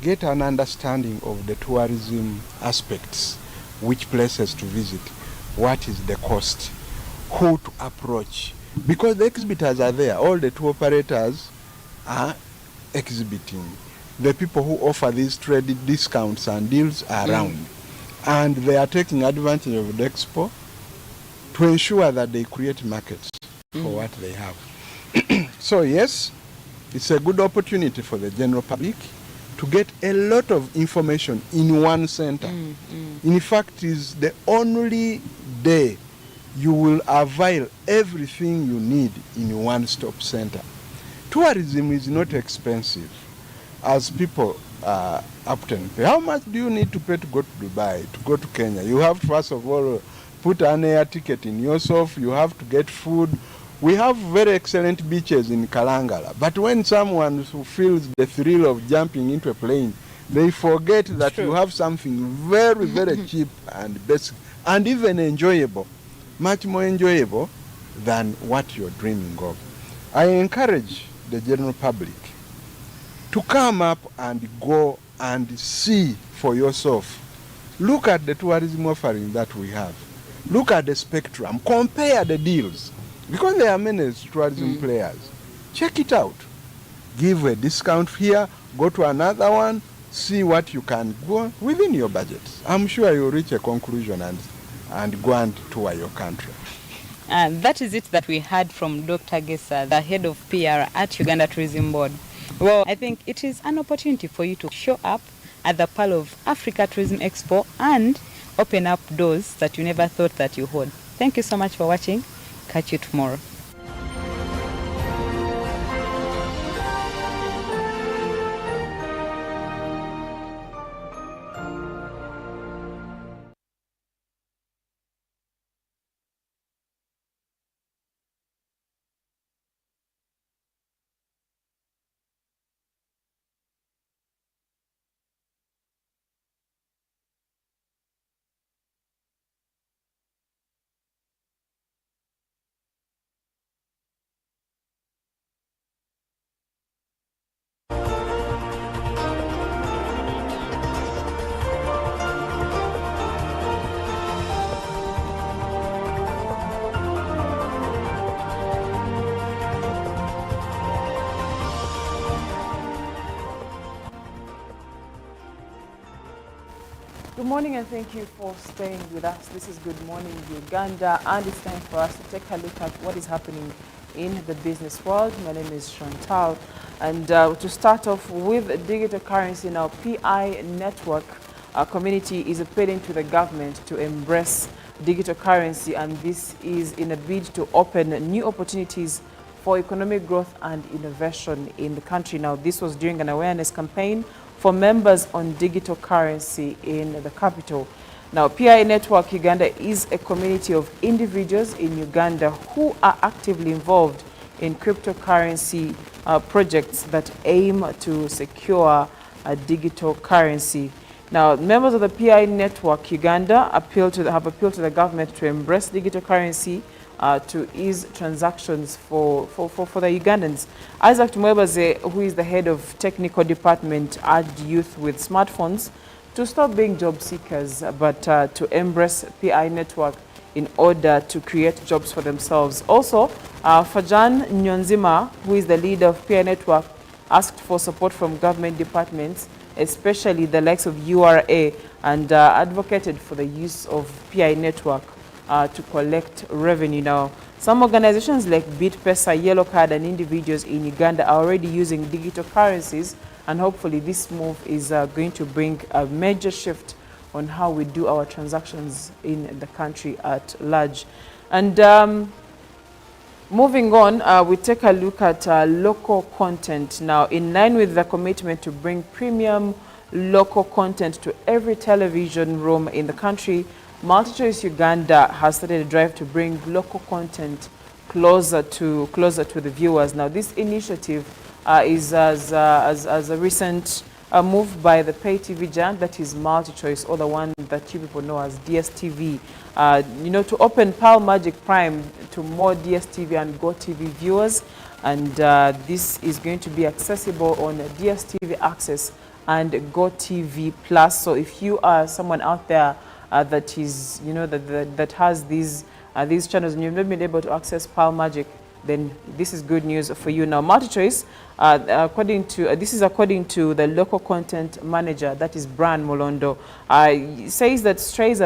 get an understanding of the tourism aspects, which places to visit, what is the cost, who to approach, because the exhibitors are there, all the tour operators are exhibiting. The people who offer these trade discounts and deals are around, and they are taking advantage of the expo to ensure that they create markets for what they have. So yes, it's a good opportunity for the general public to get a lot of information in one center. In fact, it's the only day you will avail everything you need in one-stop center. Tourism is not expensive, as people often pay. How much do you need to pay to go to Dubai, to go to Kenya? You have to first of all put an air ticket in yourself, you have to get food. We have very excellent beaches in Kalangala, but when someone who feels the thrill of jumping into a plane, they forget that you have something very, very cheap and basic and even enjoyable, much more enjoyable than what you're dreaming of. I encourage the general public to come up and go and see for yourself. Look at the tourism offering that we have. Look at the spectrum. Compare the deals. Because there are many tourism players. Check it out. Give a discount here, go to another one, see what you can go within your budget. I'm sure you'll reach a conclusion and go and tour your country. And that is it that we heard from Dr. Gesa, the head of PR at Uganda Tourism Board. Well, I think it is an opportunity for you to show up at the Pearl of Africa Tourism Expo and open up doors that you never thought that you would. Thank you so much for watching. Catch you tomorrow. Good morning and thank you for staying with us. This is Good Morning Uganda, and it's time for us to take a look at what is happening in the business world. My name is Chantal, and to start off with digital currency, now PI Network community is appealing to the government to embrace digital currency, and this is in a bid to open new opportunities for economic growth and innovation in the country. Now, this was during an awareness campaign for members on digital currency in the capital. Now, PI Network Uganda is a community of individuals in Uganda who are actively involved in cryptocurrency projects that aim to secure a digital currency. Now, members of the PI Network Uganda have appealed to the government to embrace digital currency to ease transactions for the Ugandans. Isaac Tumwebaze, who is the head of technical department, urged youth with smartphones to stop being job seekers, but to embrace PI network in order to create jobs for themselves. Also, Fajan Nyonzima, who is the leader of PI network, asked for support from government departments, especially the likes of URA, and advocated for the use of PI network to collect revenue. Now, some organizations like BitPesa, Yellow Card, and individuals in Uganda are already using digital currencies, and hopefully this move is going to bring a major shift on how we do our transactions in the country at large. And moving on, we take a look at local content. Now, in line with the commitment to bring premium local content to every television room in the country, MultiChoice Uganda has started a drive to bring local content closer to the viewers. Now, this initiative is as a recent move by the pay TV giant, that is MultiChoice, or the one that you people know as DSTV. You know, to open Pearl Magic Prime to more DSTV and GoTV viewers, and this is going to be accessible on DSTV Access and GoTV Plus. So if you are someone out there that is, you know, that has these channels and you've not been able to access Pearl Magic, then this is good news for you. Now, MultiChoice, this is according to the local content manager, that is Brian Molondo, says that strides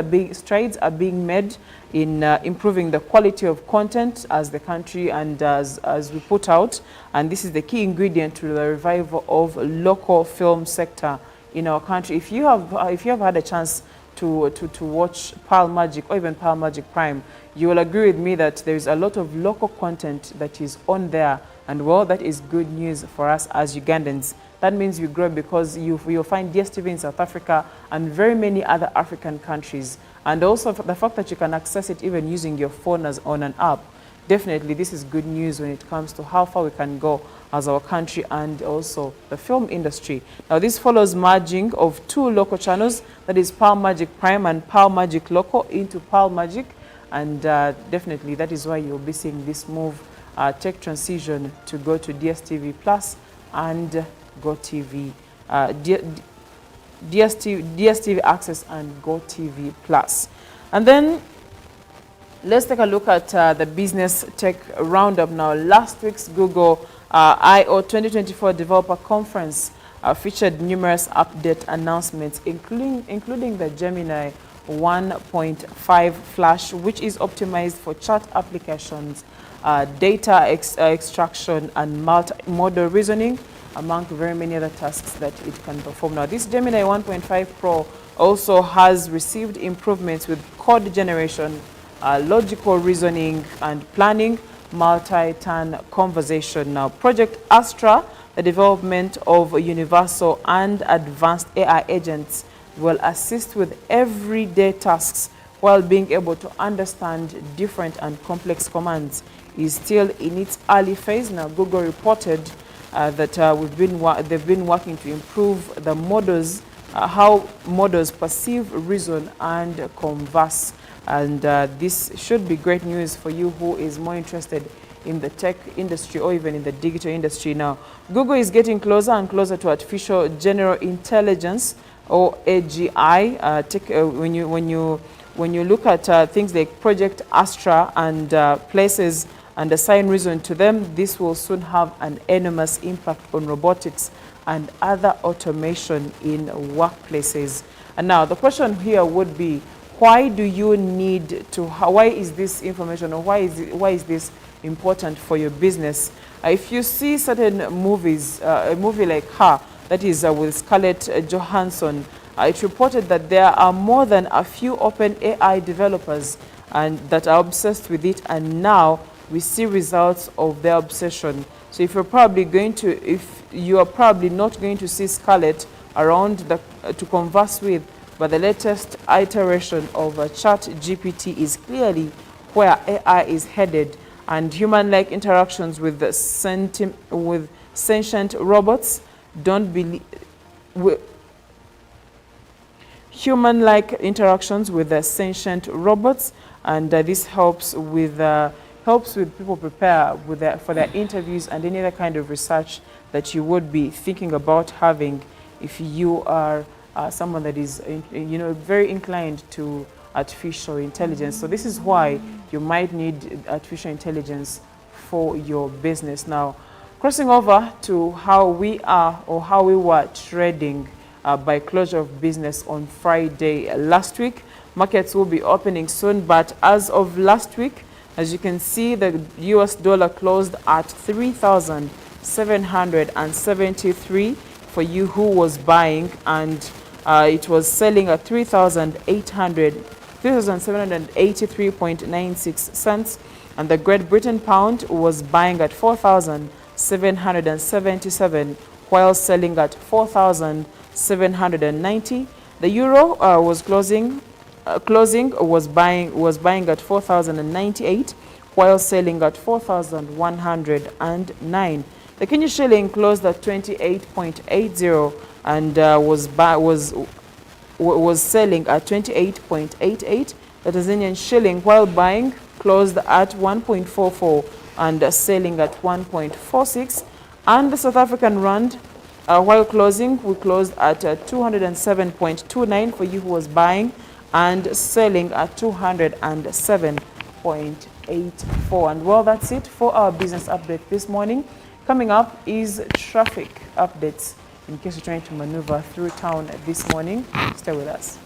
are being made in improving the quality of content as the country and as we put out, and this is the key ingredient to the revival of local film sector in our country. If you have had a chance to watch Pearl Magic or even Pearl Magic Prime, you will agree with me that there is a lot of local content that is on there, and well, that is good news for us as Ugandans. That means we grow, because you'll find DSTV in South Africa and very many other African countries, and also the fact that you can access it even using your phone as on an app. Definitely, this is good news when it comes to how far we can go as our country and also the film industry. Now, this follows merging of two local channels, that is Pearl Magic Prime and Pearl Magic Local, into Pearl Magic, and definitely that is why you'll be seeing this move take transition to go to DSTV Plus and GoTV, DSTV Access and GoTV Plus. And then let's take a look at the business tech roundup now. Last week's Google I/O 2024 Developer Conference featured numerous update announcements, including the Gemini 1.5 Flash, which is optimized for chat applications, data extraction, and multi-modal reasoning, among very many other tasks that it can perform. Now, this Gemini 1.5 Pro also has received improvements with code generation, logical reasoning and planning, multi-turn conversation. Now, Project Astra, the development of universal and advanced AI agents, will assist with everyday tasks while being able to understand different and complex commands, is still in its early phase. Now, Google reported that they've been working to improve the models, how models perceive, reason, and converse. And this should be great news for you who is more interested in the tech industry or even in the digital industry. Now, Google is getting closer and closer to artificial general intelligence, or AGI. When you look at things like Project Astra and places and assign reason to them, this will soon have an enormous impact on robotics and other automation in workplaces. And now the question here would be, why do you need to, why is this information, or why is this important for your business? If you see certain movies, a movie like Her, that is with Scarlett Johansson, it reported that there are more than a few open AI developers and that are obsessed with it, and now we see results of their obsession. So if you are probably not going to see Scarlett around to converse with, but the latest iteration of ChatGPT is clearly where AI is headed, and human-like interactions with sentient robots human-like interactions with the sentient robots, and this helps with helps with people prepare with for their interviews and any other kind of research that you would be thinking about having if you are someone that is, very inclined to artificial intelligence. So this is why you might need artificial intelligence for your business. Now, crossing over to how we are or how we were trading by closure of business on Friday last week. Markets will be opening soon, but as of last week, as you can see, the US dollar closed at 3,773 for you who was buying, and it was selling at 3,783.96 cents, and the Great Britain pound was buying at 4,777 while selling at 4,790. The euro was buying at 4,098 while selling at 4,109. The Kenya shilling closed at 28.80 and was selling at 28.88. The Tanzanian shilling, while buying, closed at 1.44 and selling at 1.46. And the South African rand, while closing, we closed at 207.29 for you who was buying and selling at 207.84. And well, that's it for our business update this morning. Coming up is traffic updates in case you're trying to maneuver through town this morning. Stay with us.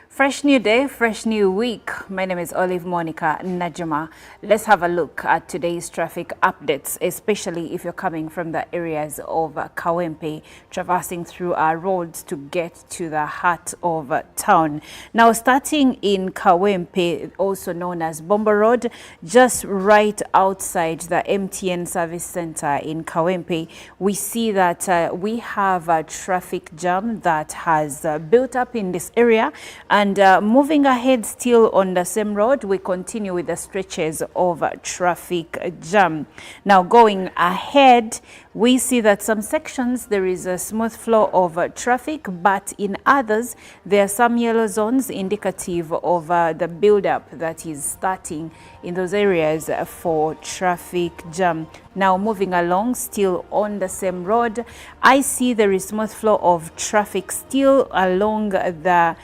Fresh new day, fresh new week. My name is Olive Monica Najuma. Let's have a look at today's traffic updates, especially if you're coming from the areas of Kawempe, traversing through our roads to get to the heart of town. Now, starting in Kawempe, also known as Bombo Road, just right outside the MTN Service Center in Kawempe, we see that we have a traffic jam that has built up in this area. And moving ahead still on the same road, we continue with the stretches of traffic jam. Now going ahead, we see that some sections there is a smooth flow of traffic, but in others there are some yellow zones indicative of the build-up that is starting in those areas for traffic jam. Now moving along, still on the same road, I see there is smooth flow of traffic still along the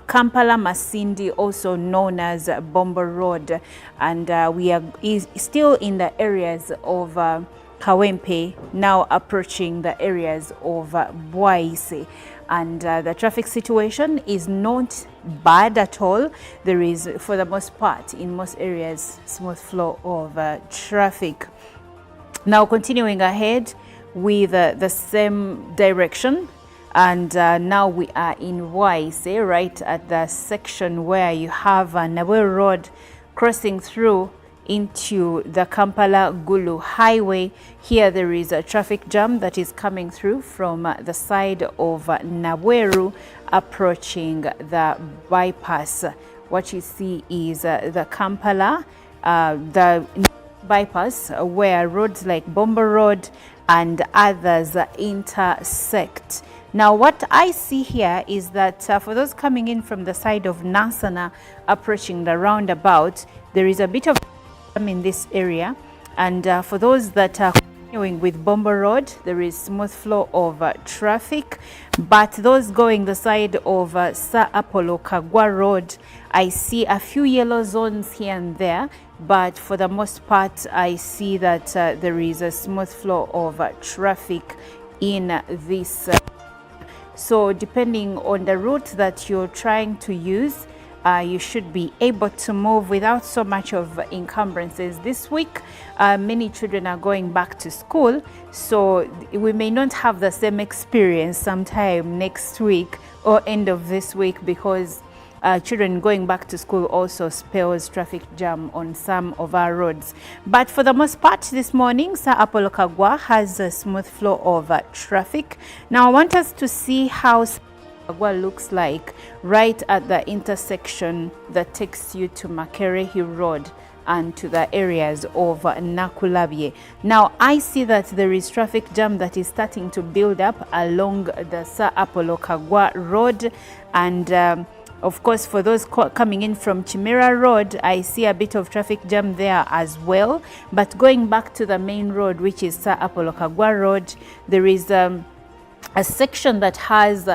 Kampala Masindi, also known as Bombo Road, and we are still in the areas of Kawempe, now approaching the areas of Bwaise. And the traffic situation is not bad at all. There is, for the most part, in most areas, smooth flow of traffic. Now continuing ahead with the same direction, and now we are in Bwaise, right at the section where you have Naweru Road crossing through into the Kampala-Gulu Highway. Here there is a traffic jam that is coming through from the side of Naweru approaching the bypass. What you see is the Kampala, the bypass where roads like Bombo Road and others intersect. Now what I see here is that for those coming in from the side of Nasana approaching the roundabout, there is a bit of in this area, and for those that are continuing with Bombo Road, there is smooth flow of traffic, but those going the side of Sir Apollo Kagwa Road, I see a few yellow zones here and there but for the most part, I see that there is a smooth flow of traffic in this. So depending on the route that you're trying to use, you should be able to move without so much of encumbrances. This week, many children are going back to school, so we may not have the same experience sometime next week or end of this week, because children going back to school also spells traffic jam on some of our roads. But for the most part this morning, Sir Apollo Kagwa has a smooth flow of traffic. Now I want us to see how Kagwa looks like right at the intersection that takes you to Makerere Road and to the areas of Nakulabye. Now I see that there is traffic jam that is starting to build up along the Sir Apollo Kagwa Road, and of course, for those coming in from Chimera Road, I see a bit of traffic jam there as well. But going back to the main road, which is Sir Apollo Kagwa Road, there is a section that has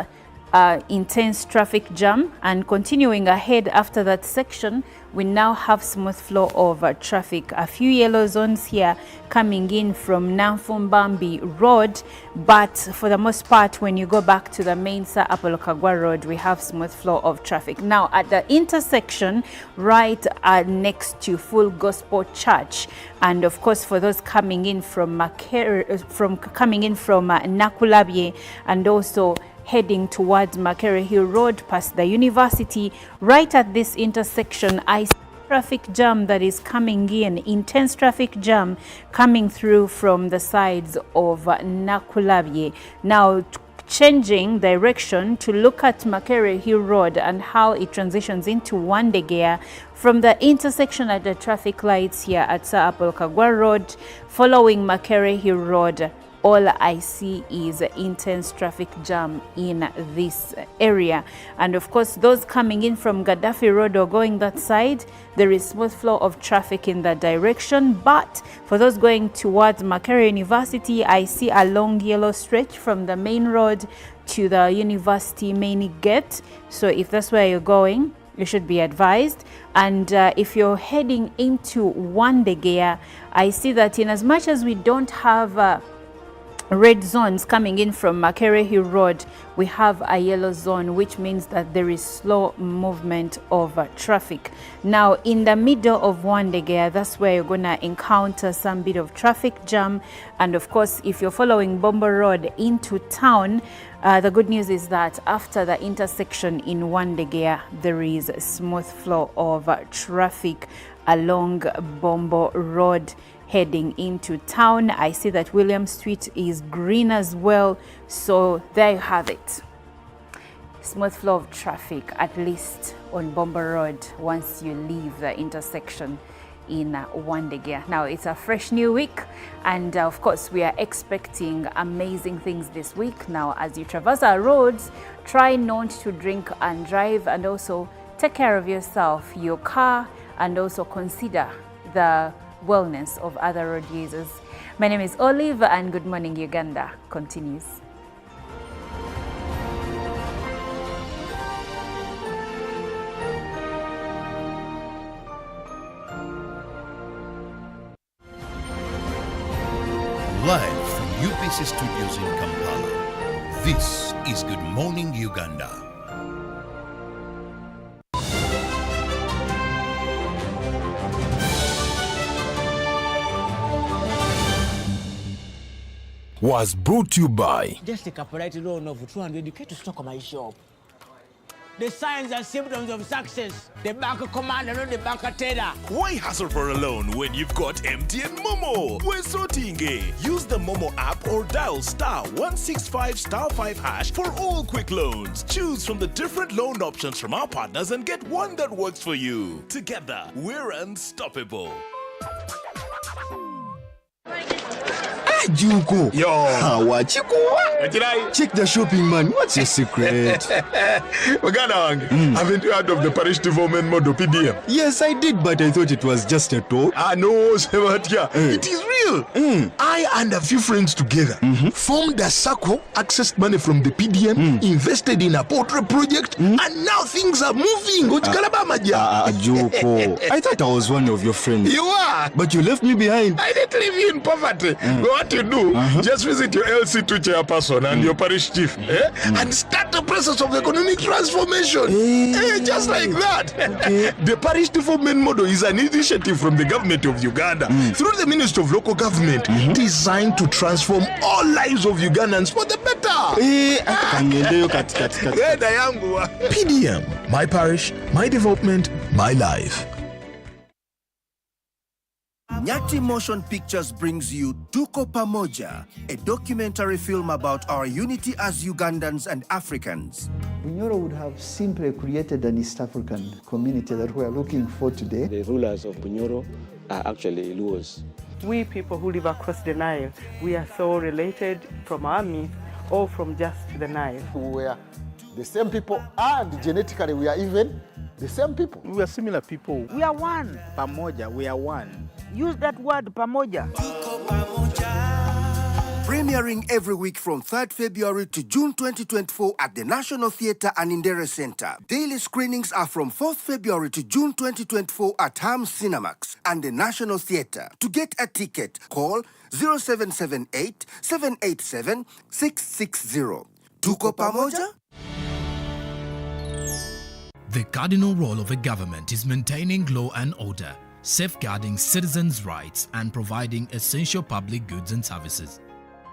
intense traffic jam, and continuing ahead after that section, we now have smooth flow of traffic. A few yellow zones here coming in from Namfumbambi Road, but for the most part, when you go back to the main Sir Apollo Kagwa Road, we have smooth flow of traffic. Now at the intersection right next to Full Gospel Church, and of course for those coming in from Nakulabye, and also heading towards Makerere Road past the university, right at this intersection, I see traffic jam that is coming in, intense traffic jam coming through from the sides of Nakulabye. Now, changing direction to look at Makerere Road and how it transitions into Wandegea from the intersection at the traffic lights here at Sir Apollo Kagwa Road, following Makerere Road. All I see is intense traffic jam in this area. And of course, those coming in from Gaddafi Road or going that side, there is smooth flow of traffic in that direction. But for those going towards Makerere University, I see a long yellow stretch from the main road to the university main gate. So if that's where you're going, you should be advised. And if you're heading into Wandegea, I see that in as much as we don't have red zones coming in from Makerere Road, we have a yellow zone, which means that there is slow movement of traffic. Now in the middle of Wandegea, that's where you're gonna encounter some bit of traffic jam. And of course, if you're following Bombo Road into town, the good news is that after the intersection in Wandegea, there is a smooth flow of traffic along Bombo Road heading into town. I see that William Street is green as well. So there you have it. Smooth flow of traffic, at least on Bombo Road, once you leave the intersection in Wandegea. Now it's a fresh new week, and of course we are expecting amazing things this week. Now as you traverse our roads, try not to drink and drive, and also take care of yourself, your car, and also consider the wellness of other road users. My name is Olive, and Good Morning Uganda continues. Live from UBC Studios in Kampala, this is Good Morning Uganda. Was brought to you by Just take a polite loan of 200k to stock on my shop. The signs and symptoms of success. The bank commander, not the bank teller. Why hassle for a loan when you've got MTN Momo? We're sorting it. Use the Momo app or dial *165*5# for all quick loans. Choose from the different loan options from our partners and get one that works for you. Together, we're unstoppable. Juko. Yo. Check the shopping, man. What's your secret? Haven't you heard of the parish development model, PDM? Yes, I did, but I thought it was just a talk. No, Sebatia. It is real. I and a few friends together formed a circle, accessed money from the PDM, invested in a portrait project, and now things are moving. Juko. I thought I was one of your friends. You are. But you left me behind. I didn't leave you in poverty. What you do, just visit your LC2 chairperson and your parish chief and start the process of economic transformation. Just like that. The parish development model is an initiative from the government of Uganda through the Ministry of Local Government designed to transform all lives of Ugandans for the better. PDM, my parish, my development, my life. Nyati Motion Pictures brings you Tuko Pamoja, a documentary film about our unity as Ugandans and Africans. Bunyoro would have simply created an East African community that we are looking for today. The rulers of Bunyoro are actually Luos. We people who live across the Nile, we are so related from our myth or from just the Nile. We are the same people, and genetically we are even the same people. We are similar people. We are one. Pamoja, we are one. Use that word, pamoja. Premiering every week from 3rd February to June 2024 at the National Theatre and Indere Center. Daily screenings are from 4th February to June 2024 at Ham Cinemax and the National Theatre. To get a ticket, call 0778 787 660. Tuko Pamoja? The cardinal role of a government is maintaining law and order, safeguarding citizens' rights and providing essential public goods and services.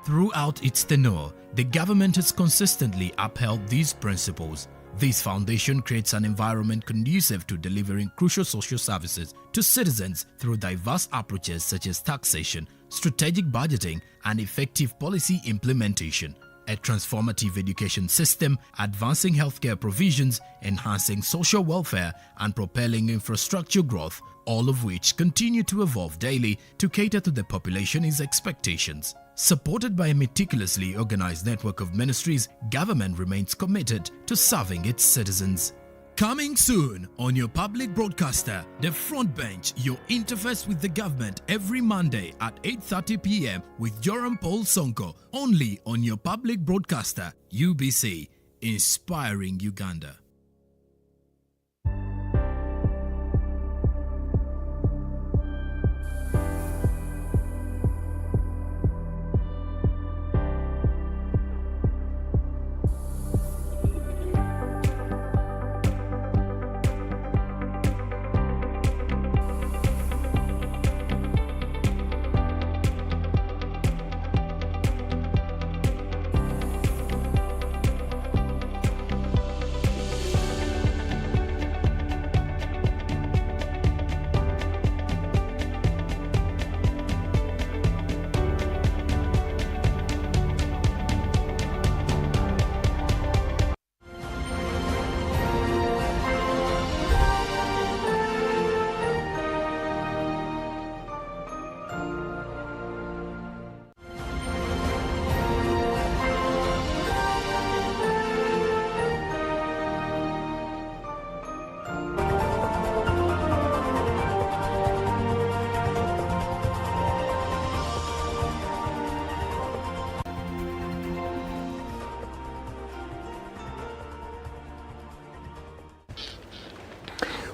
Throughout its tenure, the government has consistently upheld these principles. This foundation creates an environment conducive to delivering crucial social services to citizens through diverse approaches such as taxation, strategic budgeting, and effective policy implementation. A transformative education system, advancing healthcare provisions, enhancing social welfare, and propelling infrastructure growth, all of which continue to evolve daily to cater to the population's expectations. Supported by a meticulously organized network of ministries, government remains committed to serving its citizens. Coming soon on your public broadcaster, The Front Bench, your interface with the government every Monday at 8:30 p.m. with Joram Paul Sonko, only on your public broadcaster, UBC, inspiring Uganda.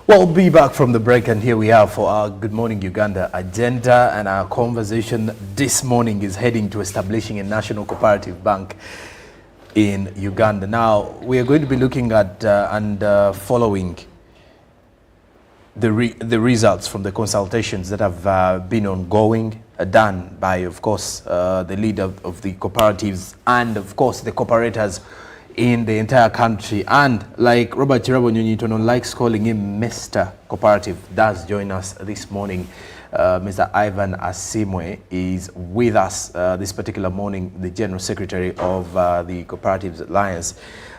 Well, we'll be back from the break, and here we are for our Good Morning Uganda agenda, and our conversation this morning is heading to establishing a national cooperative bank in Uganda. Now, we are going to be looking at and following the results from the consultations that have been ongoing, done by, of course, the leader of the cooperatives and, of course, the cooperators in the entire country. And like Robert Chirabo Nyonyitono likes calling him Mr. Cooperative, does join us this morning. Mr. Ivan Asimwe is with us this particular morning, the General Secretary of the Cooperatives Alliance.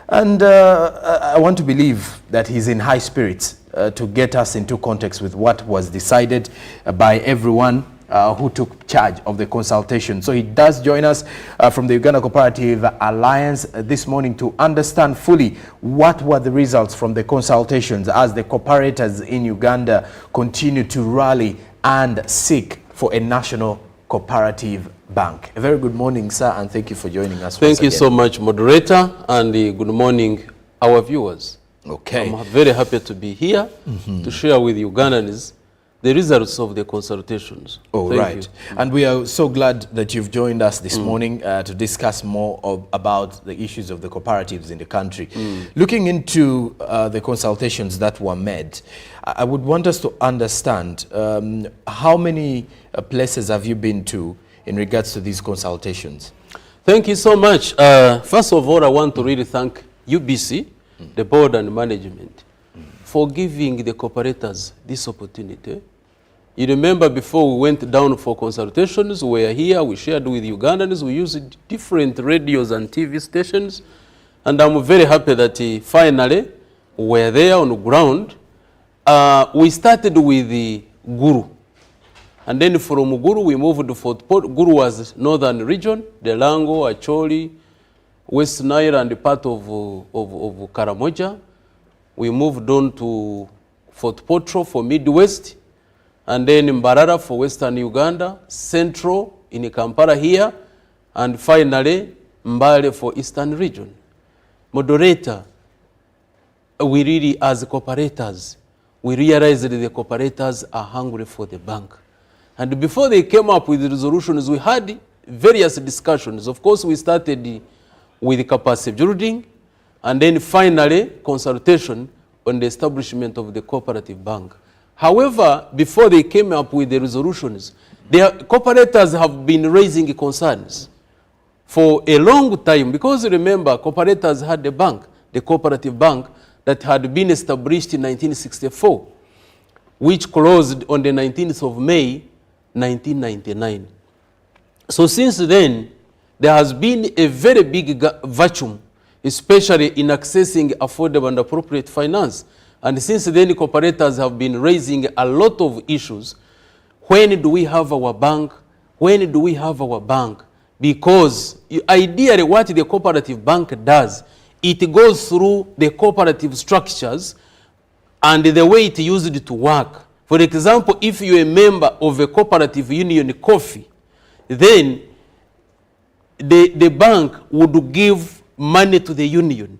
And I want to believe that he's in high spirits to get us into context with what was decided by everyone who took charge of the consultation. So he does join us from the Uganda Cooperative Alliance this morning to understand fully what were the results from the consultations as the cooperators in Uganda continue to rally and seek for a national cooperative bank. A very good morning, sir, and thank you for joining us. Thank you so much, moderator, and good morning, our viewers. Okay. I'm very happy to be here to share with Ugandans the results of the consultations. Oh, Thank right. you. And we are so glad that you've joined us this morning to discuss more about the issues of the cooperatives in the country. Looking into the consultations that were made, I would want us to understand how many places have you been to in regards to these consultations? Thank you so much. First of all, I want to really thank UBC, the board and management, for giving the cooperators this opportunity. You remember before we went down for consultations, we were here, we shared with Ugandans, we used different radios and TV stations, and I'm very happy that finally we're there on the ground. We started with the Guru. And then from Guru, we moved to Fort Portal. Guru was northern region, the Lango, Acholi, West Nile, and part of Karamoja. We moved on to Fort Portal for Midwest, and then Mbarara for Western Uganda, Central in Kampala here, and finally Mbale for Eastern region. Moderator, we really, as cooperators, we realized that the cooperators are hungry for the bank. And before they came up with the resolutions, we had various discussions. Of course, we started with capacity building, and then finally consultation on the establishment of the cooperative bank. However, before they came up with the resolutions, the cooperators have been raising concerns for a long time, because remember, cooperators had a bank, the cooperative bank, that had been established in 1964, which closed on the 19th of May, 1999. So since then, there has been a very big vacuum, especially in accessing affordable and appropriate finance. And since then, the cooperators have been raising a lot of issues. When do we have our bank? When do we have our bank? Because ideally what the cooperative bank does, it goes through the cooperative structures and the way it used to work. For example, if you're a member of a cooperative union coffee, then the bank would give money to the union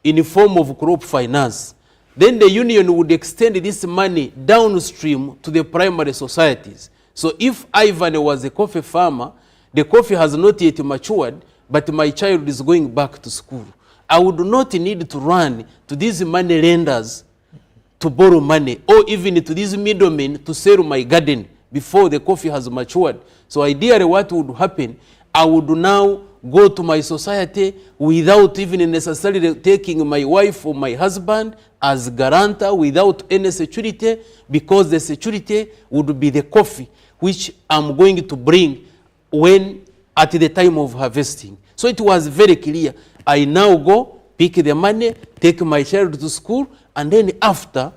in the form of crop finance. Then the union would extend this money downstream to the primary societies. So if Ivan was a coffee farmer, the coffee has not yet matured, but my child is going back to school, I would not need to run to these money lenders to borrow money, or even to these middlemen to sell my garden before the coffee has matured. So ideally what would happen, I would now go to my society without even necessarily taking my wife or my husband as guarantor, without any security, because the security would be the coffee which I'm going to bring when at the time of harvesting. So it was very clear. I now go, pick the money, take my child to school, and then after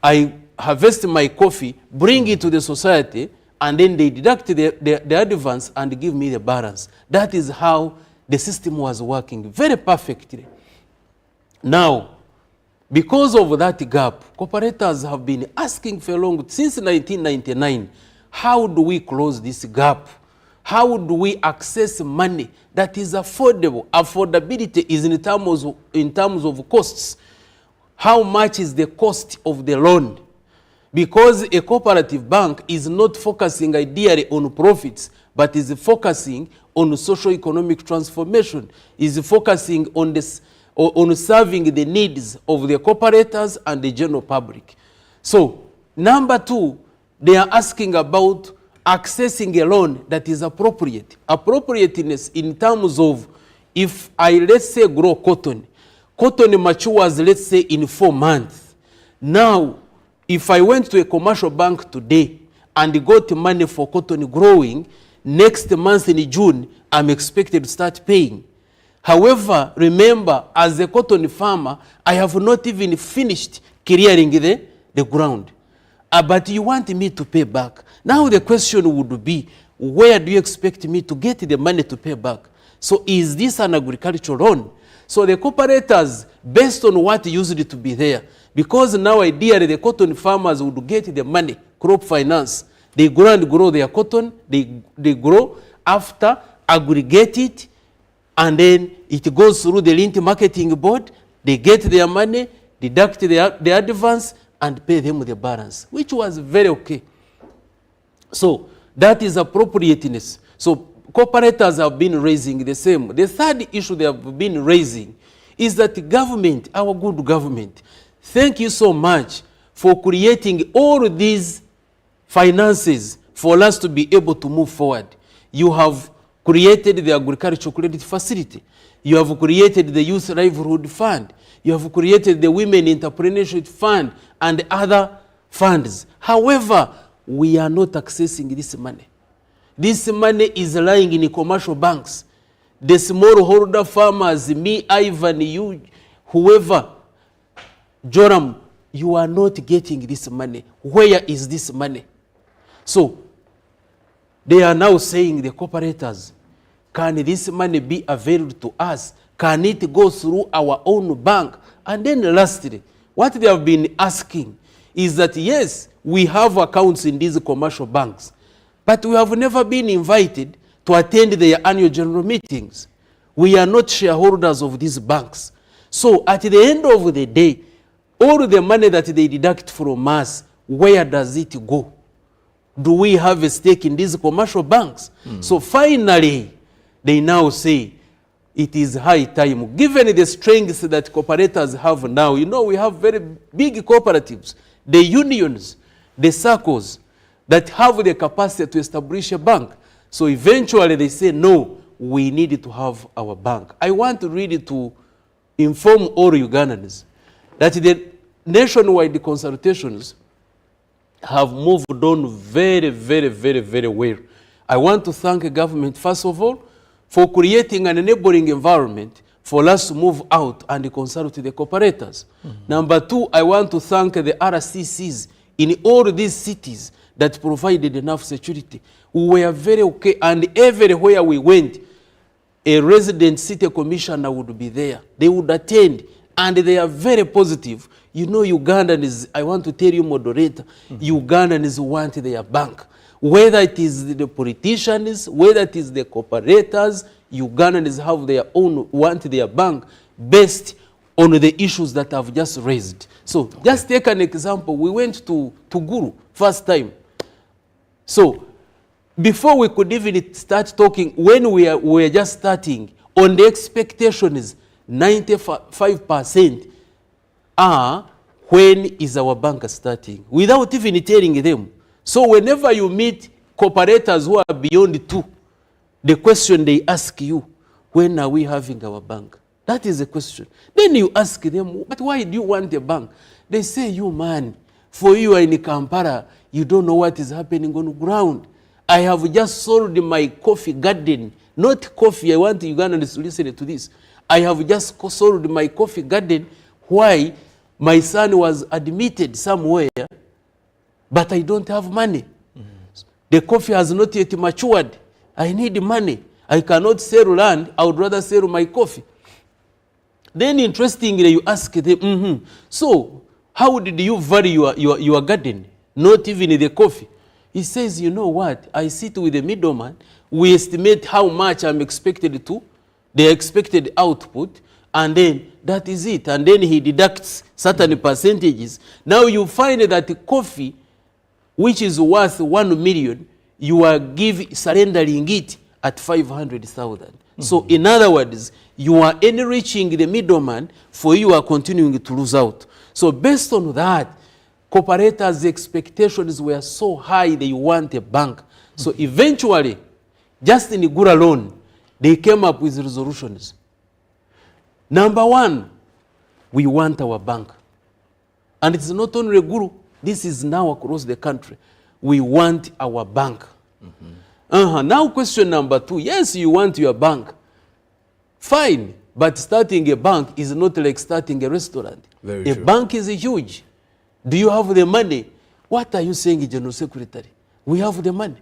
I harvest my coffee, bring it to the society, and then they deduct the advance and give me the balance. That is how the system was working very perfectly. Now, because of that gap, cooperators have been asking for long, since 1999, how do we close this gap? How do we access money that is affordable? Affordability is in terms of costs. How much is the cost of the loan? Because a cooperative bank is not focusing ideally on profits, but is focusing on socio-economic transformation, is focusing on this, on serving the needs of the cooperators and the general public. So, number two, they are asking about accessing a loan that is appropriate. Appropriateness in terms of, if I, let's say, grow cotton, cotton matures, let's say, in 4 months. Now, if I went to a commercial bank today and got money for cotton growing, next month in June, I'm expected to start paying. However, remember, as a cotton farmer, I have not even finished clearing the ground. but you want me to pay back. Now the question would be, where do you expect me to get the money to pay back? So is this an agricultural loan? So the cooperators, based on what used to be there, because now ideally the cotton farmers would get the money, crop finance. They grow and grow their cotton, they grow, after aggregate it, and then it goes through the lint marketing board, they get their money, deduct their advance, and pay them the balance, which was very okay. So that is appropriateness. So cooperators have been raising the same. The third issue they have been raising is that the government, our good government, thank you so much for creating all these finances for us to be able to move forward. You have created the agricultural credit facility. You have created the youth livelihood fund. You have created the women entrepreneurship fund and other funds. However, we are not accessing this money. This money is lying in commercial banks. The smallholder farmers, me, Ivan, you, whoever, Joram, you are not getting this money. Where is this money? So, they are now saying, the cooperators, can this money be available to us? Can it go through our own bank? And then lastly, what they have been asking is that, yes, we have accounts in these commercial banks, but we have never been invited to attend their annual general meetings. We are not shareholders of these banks. So at the end of the day, all the money that they deduct from us, where does it go? Do we have a stake in these commercial banks? So finally, they now say it is high time, given the strength that cooperators have now. You know, we have very big cooperatives, the unions, the circles that have the capacity to establish a bank. So eventually they say, no, we need to have our bank. I want really to inform all Ugandans that the nationwide consultations have moved on very, very, very, very well. I want to thank the government, first of all, for creating an enabling environment for us to move out and consult the cooperators. Number two, I want to thank the RCCs in all these cities that provided enough security. We were very okay, and everywhere we went, a resident city commissioner would be there. They would attend, and they are very positive. You know, Ugandans, I want to tell you, moderator, Ugandans want their bank. Whether it is the politicians, whether it is the cooperators, Ugandans have their own, want their bank based on the issues that I've just raised. So just take an example. We went to Guru first time. So before we could even start talking, when we were just starting, on the expectation is 95% are when is our bank starting, without even telling them. So whenever you meet cooperators who are beyond 2, the question they ask you, when are we having our bank? That is the question. Then you ask them, but why do you want a bank? They say, you man, for you are in Kampala, you don't know what is happening on the ground. I have just sold my coffee garden. Not coffee, I want Ugandans to listen to this. I have just sold my coffee garden. Why? My son was admitted somewhere, but I don't have money. The coffee has not yet matured. I need money. I cannot sell land. I would rather sell my coffee. Then interestingly, you ask them, so how did you value your garden? Not even the coffee. He says, you know what? I sit with the middleman. We estimate how much I'm expected to, the expected output, and then that is it. And then he deducts certain percentages. Now you find that the coffee, which is worth 1 million, you are surrendering it at 500,000. So in other words, you are enriching the middleman, for you are continuing to lose out. So based on that, cooperators' expectations were so high they want a bank. So eventually, just in Guru alone, they came up with resolutions. Number one, we want our bank. And it's not only Guru, this is now across the country. We want our bank. Now question number two, yes, you want your bank. Fine, but starting a bank is not like starting a restaurant. A bank is huge. Do you have the money? What are you saying, General Secretary? We have the money.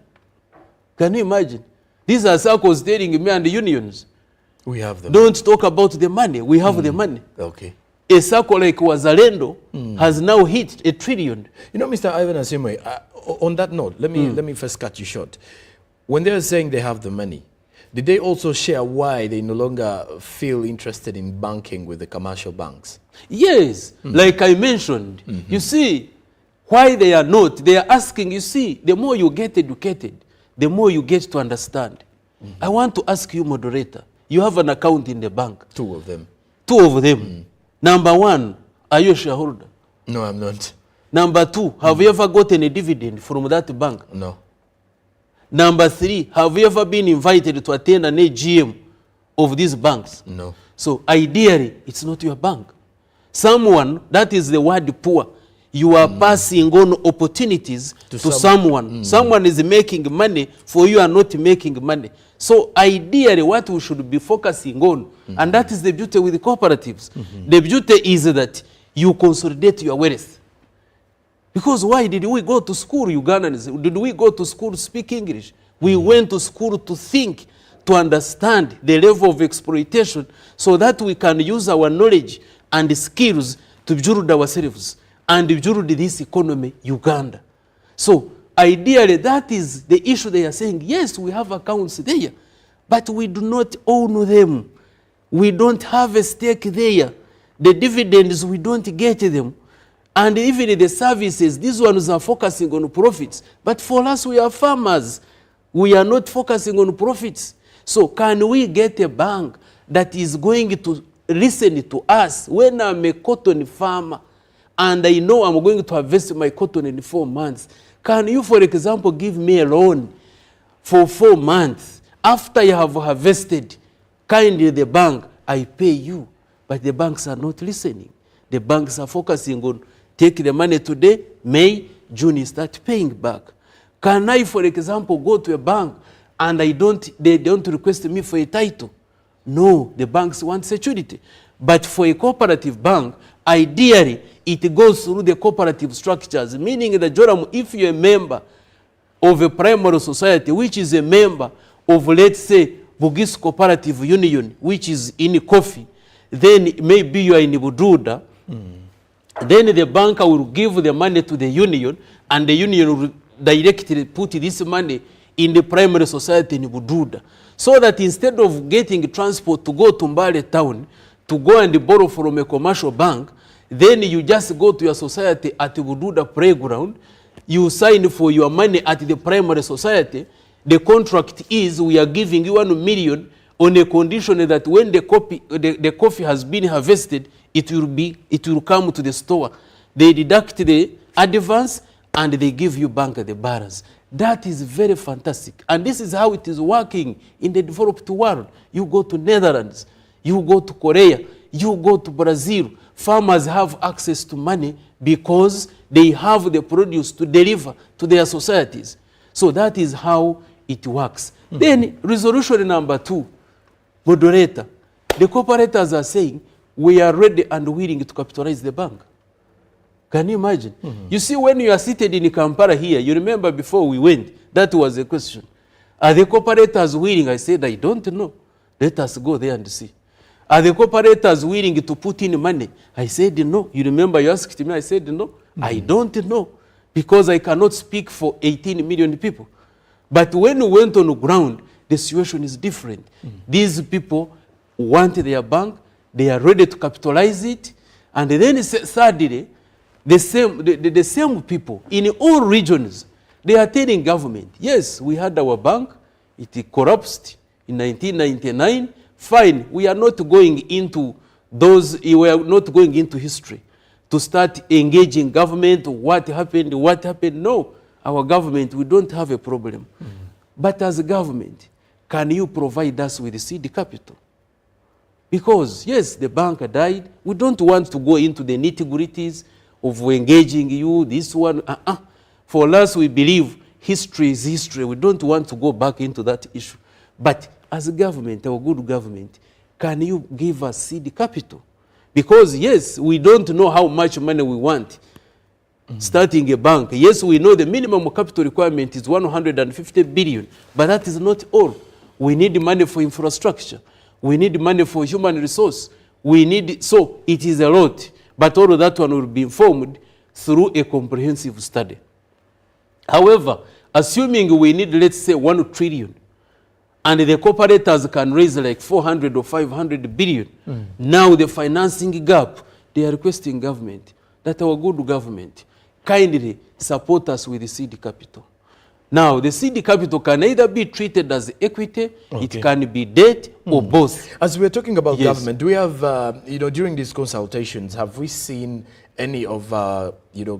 Can you imagine? These are circles telling me and the unions. We have the money. Don't talk about the money. We have the money. Okay. A circle like Wazalendo has now hit $1 trillion. You know, Mr. Ivan Asimwe, on that note, let me first cut you short. When they're saying they have the money, did they also share why they no longer feel interested in banking with the commercial banks? Yes, like I mentioned. You see, why they are not, they are asking, you see, the more you get educated, the more you get to understand. I want to ask you, moderator, you have an account in the bank. Two of them. Two of them. Number one, are you a shareholder? No, I'm not. Number two, have you ever gotten a dividend from that bank? No. Number three, have you ever been invited to attend an AGM of these banks? No. So ideally, it's not your bank. Someone, that is the word poor. You are passing on opportunities to someone. Someone is making money for you and not making money. So ideally, what we should be focusing on, and that is the beauty with the cooperatives. The beauty is that you consolidate your wealth. Because why did we go to school, Ugandans? Did we go to school to speak English? We went to school to think, to understand the level of exploitation so that we can use our knowledge and skills to build ourselves and build this economy, Uganda. So ideally, that is the issue they are saying. Yes, we have accounts there, but we do not own them. We don't have a stake there. The dividends, we don't get them. And even the services, these ones are focusing on profits. But for us, we are farmers. We are not focusing on profits. So can we get a bank that is going to listen to us when I'm a cotton farmer and I know I'm going to harvest my cotton in 4 months? Can you, for example, give me a loan for 4 months? After you have harvested, kindly the bank, I pay you. But the banks are not listening. The banks are focusing on take the money today, May, June, you start paying back. Can I, for example, go to a bank and they don't request me for a title? No, the banks want security. But for a cooperative bank, ideally, it goes through the cooperative structures, meaning that, Joram, if you're a member of a primary society, which is a member of, let's say, Bugis Cooperative Union, which is in Kofi, then maybe you are in Bududa, then the banker will give the money to the union, and the union will directly put this money in the primary society in Bududa. So that instead of getting transport to go to Mbale town, to go and borrow from a commercial bank, then you just go to your society at Bududa playground, you sign for your money at the primary society. The contract is we are giving you 1 million on a condition that when the coffee has been harvested, it will come to the store. They deduct the advance and they give you bank the balance. That is very fantastic. And this is how it is working in the developed world. You go to Netherlands, you go to Korea, you go to Brazil. Farmers have access to money because they have the produce to deliver to their societies. So that is how it works. Then resolution number 2, moderator. The cooperators are saying, we are ready and willing to capitalize the bank. Can you imagine? You see, when you are seated in Kampala here, you remember before we went, that was the question. Are the cooperators willing? I said, I don't know. Let us go there and see. Are the cooperators willing to put in money? I said, no. You remember you asked me, I said, no. I don't know, because I cannot speak for 18 million people. But when we went on the ground, the situation is different. These people want their bank, they are ready to capitalize it, and then thirdly, the same people in all regions, they are telling government, yes, we had our bank, it collapsed in 1999, fine, we are not going into those, we are not going into history to start engaging government, what happened. No, our government, we don't have a problem. But as a government, can you provide us with the seed capital? Because, yes, the bank died. We don't want to go into the nitty-gritties of engaging you, this one. For us, we believe history is history. We don't want to go back into that issue. But as a government, our good government, can you give us seed capital? Because, yes, we don't know how much money we want. starting a bank. Yes, we know the minimum capital requirement is 150 billion, but that is not all. We need money for infrastructure. We need money for human resource. So it is a lot, but all of that one will be informed through a comprehensive study. However, assuming we need, let's say, 1 trillion, and the cooperators can raise like 400 or 500 billion, now the financing gap, they are requesting government, that our good government kindly support us with the seed capital. Now, the seed capital can either be treated as equity, it can be debt, or both. As we're talking about government, do we have, during these consultations, have we seen any of,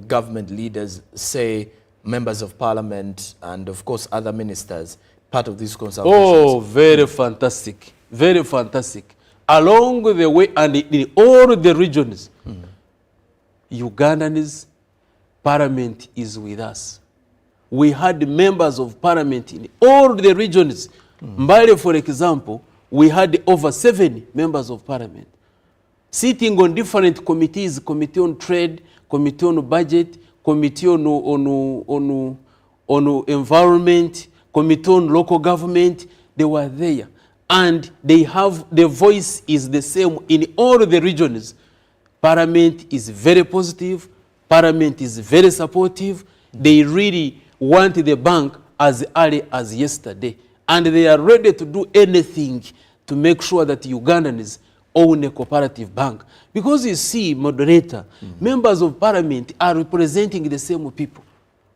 government leaders, say, members of parliament, and of course other ministers, part of these consultations? Oh, very fantastic. Very fantastic. Along the way, and in all the regions, Uganda's parliament is with us. We had members of parliament in all the regions. Mbale, for example, we had over 7 members of parliament sitting on different committees: committee on trade, committee on budget, committee on environment, committee on local government. They were there, and they have, the voice is the same in all the regions. Parliament is very positive. Parliament is very supportive. They really want the bank as early as yesterday, and they are ready to do anything to make sure that Ugandans own a cooperative bank. Because you see, moderator, members of parliament are representing the same people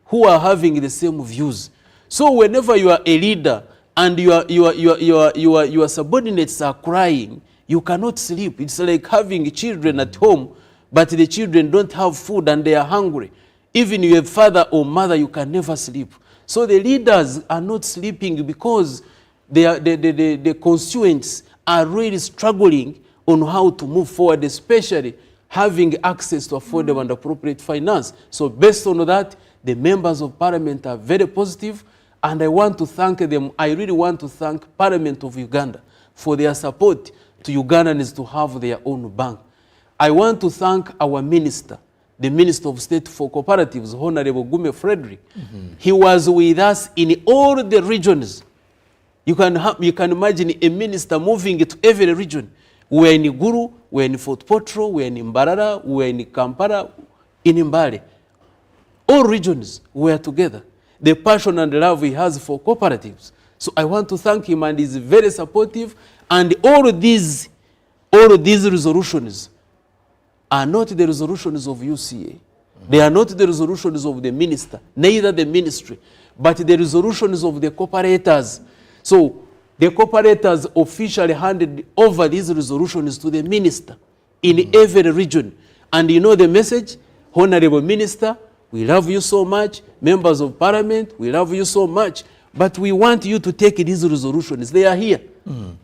who are having the same views. So whenever you are a leader and your subordinates are crying, you cannot sleep. It's like having children at home, but the children don't have food and they are hungry. Even your father or mother, you can never sleep. So the leaders are not sleeping because the constituents are really struggling on how to move forward, especially having access to affordable and appropriate finance. So based on that, the members of parliament are very positive, and I want to thank them. I really want to thank Parliament of Uganda for their support to Ugandans to have their own bank. I want to thank our minister, the Minister of State for Cooperatives, Honorable Gume Frederick. He was with us in all the regions. You can imagine a minister moving to every region. We are in Guru, we are in Fort Potro, we are in Mbarara, we are in Kampala, in Mbale. All regions were together. The passion and love he has for cooperatives. So I want to thank him, and he's very supportive. And all of these resolutions are not the resolutions of UCA. They are not the resolutions of the minister, neither the ministry, but the resolutions of the cooperators. So the cooperators officially handed over these resolutions to the minister in every region. And you know the message, Honorable Minister, we love you so much. Members of Parliament, we love you so much. But we want you to take these resolutions. They are here.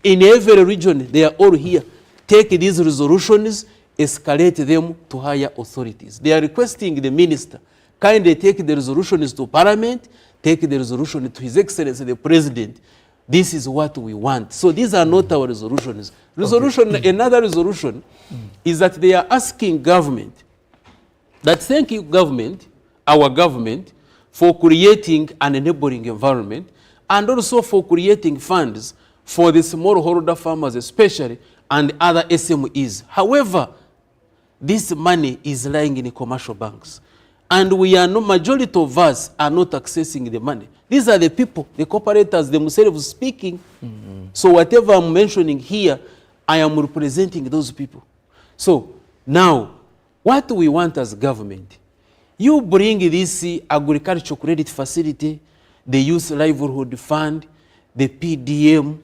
In every region, they are all here. Take these resolutions, escalate them to higher authorities. They are requesting the minister, kindly take the resolutions to Parliament, take the resolution to His Excellency the President. This is what we want. So these are not our resolutions. Another resolution is that they are asking government, that thank you government, our government, for creating an enabling environment, and also for creating funds for the smallholder farmers especially, and other SMEs. However, this money is lying in commercial banks, and majority of us are not accessing the money. These are the people, the cooperators themselves speaking. So whatever I'm mentioning here, I am representing those people. So now, what we want as government, you bring this agricultural credit facility, the Youth Livelihood Fund, the PDM,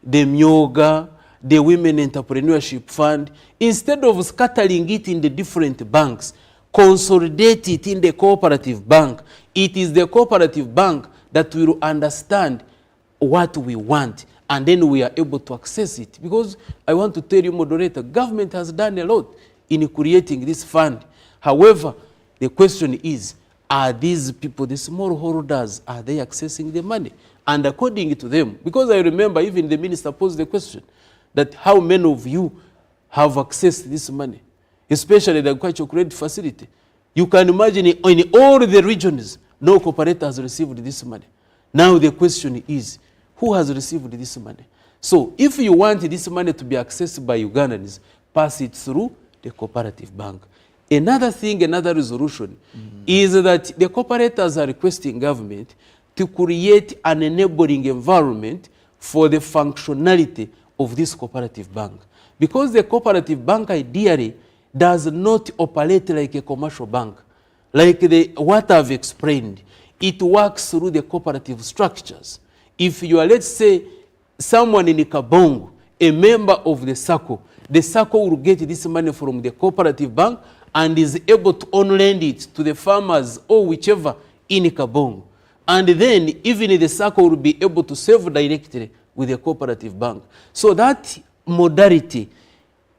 the Myoga, the Women Entrepreneurship Fund, instead of scattering it in the different banks, consolidate it in the cooperative bank. It is the cooperative bank that will understand what we want, and then we are able to access it. Because I want to tell you, moderator, government has done a lot in creating this fund. However, the question is, are these people, the smallholders, are they accessing the money? And according to them, because I remember even the minister posed the question, that how many of you have accessed this money, especially the agricultural credit facility? You can imagine in all the regions, no cooperator has received this money. Now the question is, who has received this money? So if you want this money to be accessed by Ugandans, pass it through the cooperative bank. Another thing, another resolution is that the cooperators are requesting government to create an enabling environment for the functionality of this cooperative bank. Because the cooperative bank ideally does not operate like a commercial bank. Like what I've explained, it works through the cooperative structures. If you are, let's say, someone in Kabongo, a member of the SACCO will get this money from the cooperative bank and is able to on-lend it to the farmers or whichever in Kabongo. And then even the SACCO will be able to save directly with the cooperative bank. So that modality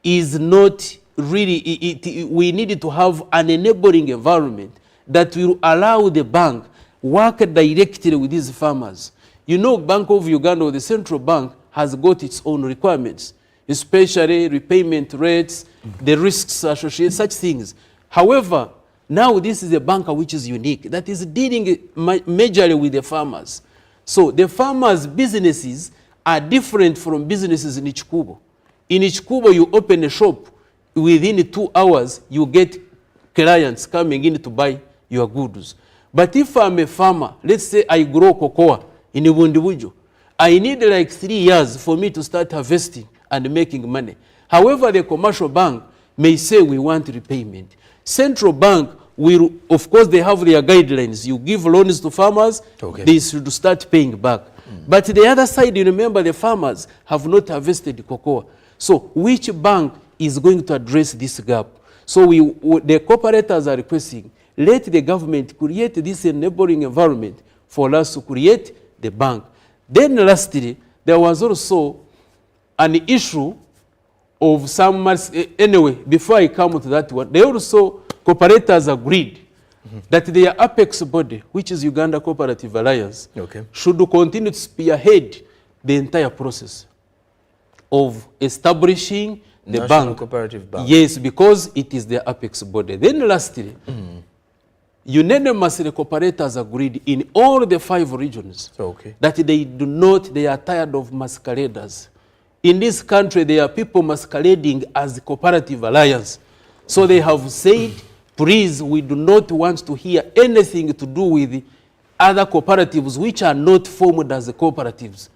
is not really, we need to have an enabling environment that will allow the bank work directly with these farmers. You know, Bank of Uganda, or the central bank, has got its own requirements, especially repayment rates, the risks associated, such things. However, now this is a bank which is unique, that is dealing majorly with the farmers. So the farmers' businesses are different from businesses in Ichikubo. In Ichikubo, you open a shop, within 2 hours, you get clients coming in to buy your goods. But if I'm a farmer, let's say I grow cocoa in Ubundibujo, I need like 3 years for me to start harvesting and making money. However, the commercial bank may say we want repayment. Central bank will, of course, they have their guidelines. You give loans to farmers, they should start paying back. But the other side, you remember, the farmers have not harvested cocoa. So which bank is going to address this gap? So the cooperators are requesting, let the government create this enabling environment for us to create the bank. Then lastly, there was also an issue of some, anyway, before I come to that one, they also, cooperators agreed that their apex body, which is Uganda Cooperative Alliance, should continue to spearhead the entire process of establishing the National Cooperative Bank. Yes, because it is their apex body. Then lastly, unanimously cooperators agreed in all the 5 regions that they are tired of masqueraders. In this country, there are people masquerading as the cooperative alliance. So they have said, please, we do not want to hear anything to do with other cooperatives which are not formed as cooperatives,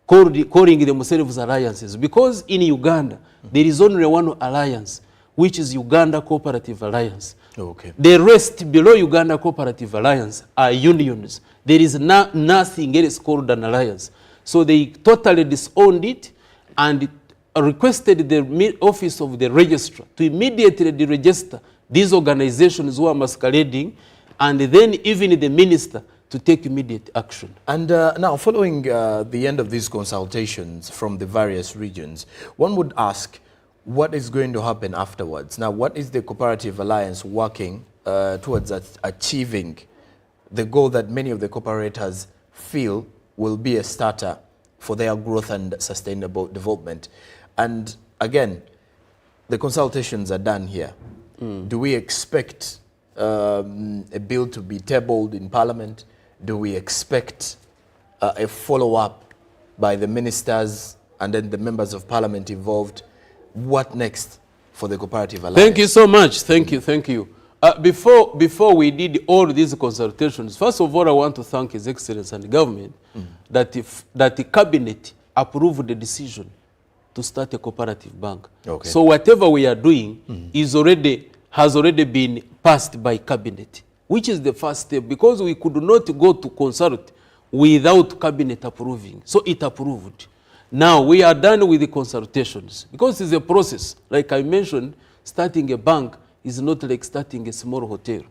calling themselves alliances. Because in Uganda, there is only one alliance, which is Uganda Cooperative Alliance. The rest below Uganda Cooperative Alliance are unions. There is nothing else called an alliance. So they totally disowned it and requested the office of the registrar to immediately deregister these organizations who are masquerading, and then even the minister to take immediate action. And now, following the end of these consultations from the various regions, one would ask, what is going to happen afterwards? Now, what is the Cooperative Alliance working towards achieving the goal that many of the cooperators feel will be a starter for their growth and sustainable development? And again, the consultations are done here. Do we expect a bill to be tabled in Parliament? Do we expect a follow-up by the ministers and then the members of Parliament involved? What next for the Cooperative Alliance? Thank you so much. Thank you. Before we did all these consultations, first of all, I want to thank His Excellency and the government that the cabinet approved the decision to start a cooperative bank. So whatever we are doing has already been passed by cabinet, which is the first step, because we could not go to consult without cabinet approving. So it approved. Now we are done with the consultations, because it's a process. Like I mentioned, starting a bank is not like starting a small hotel.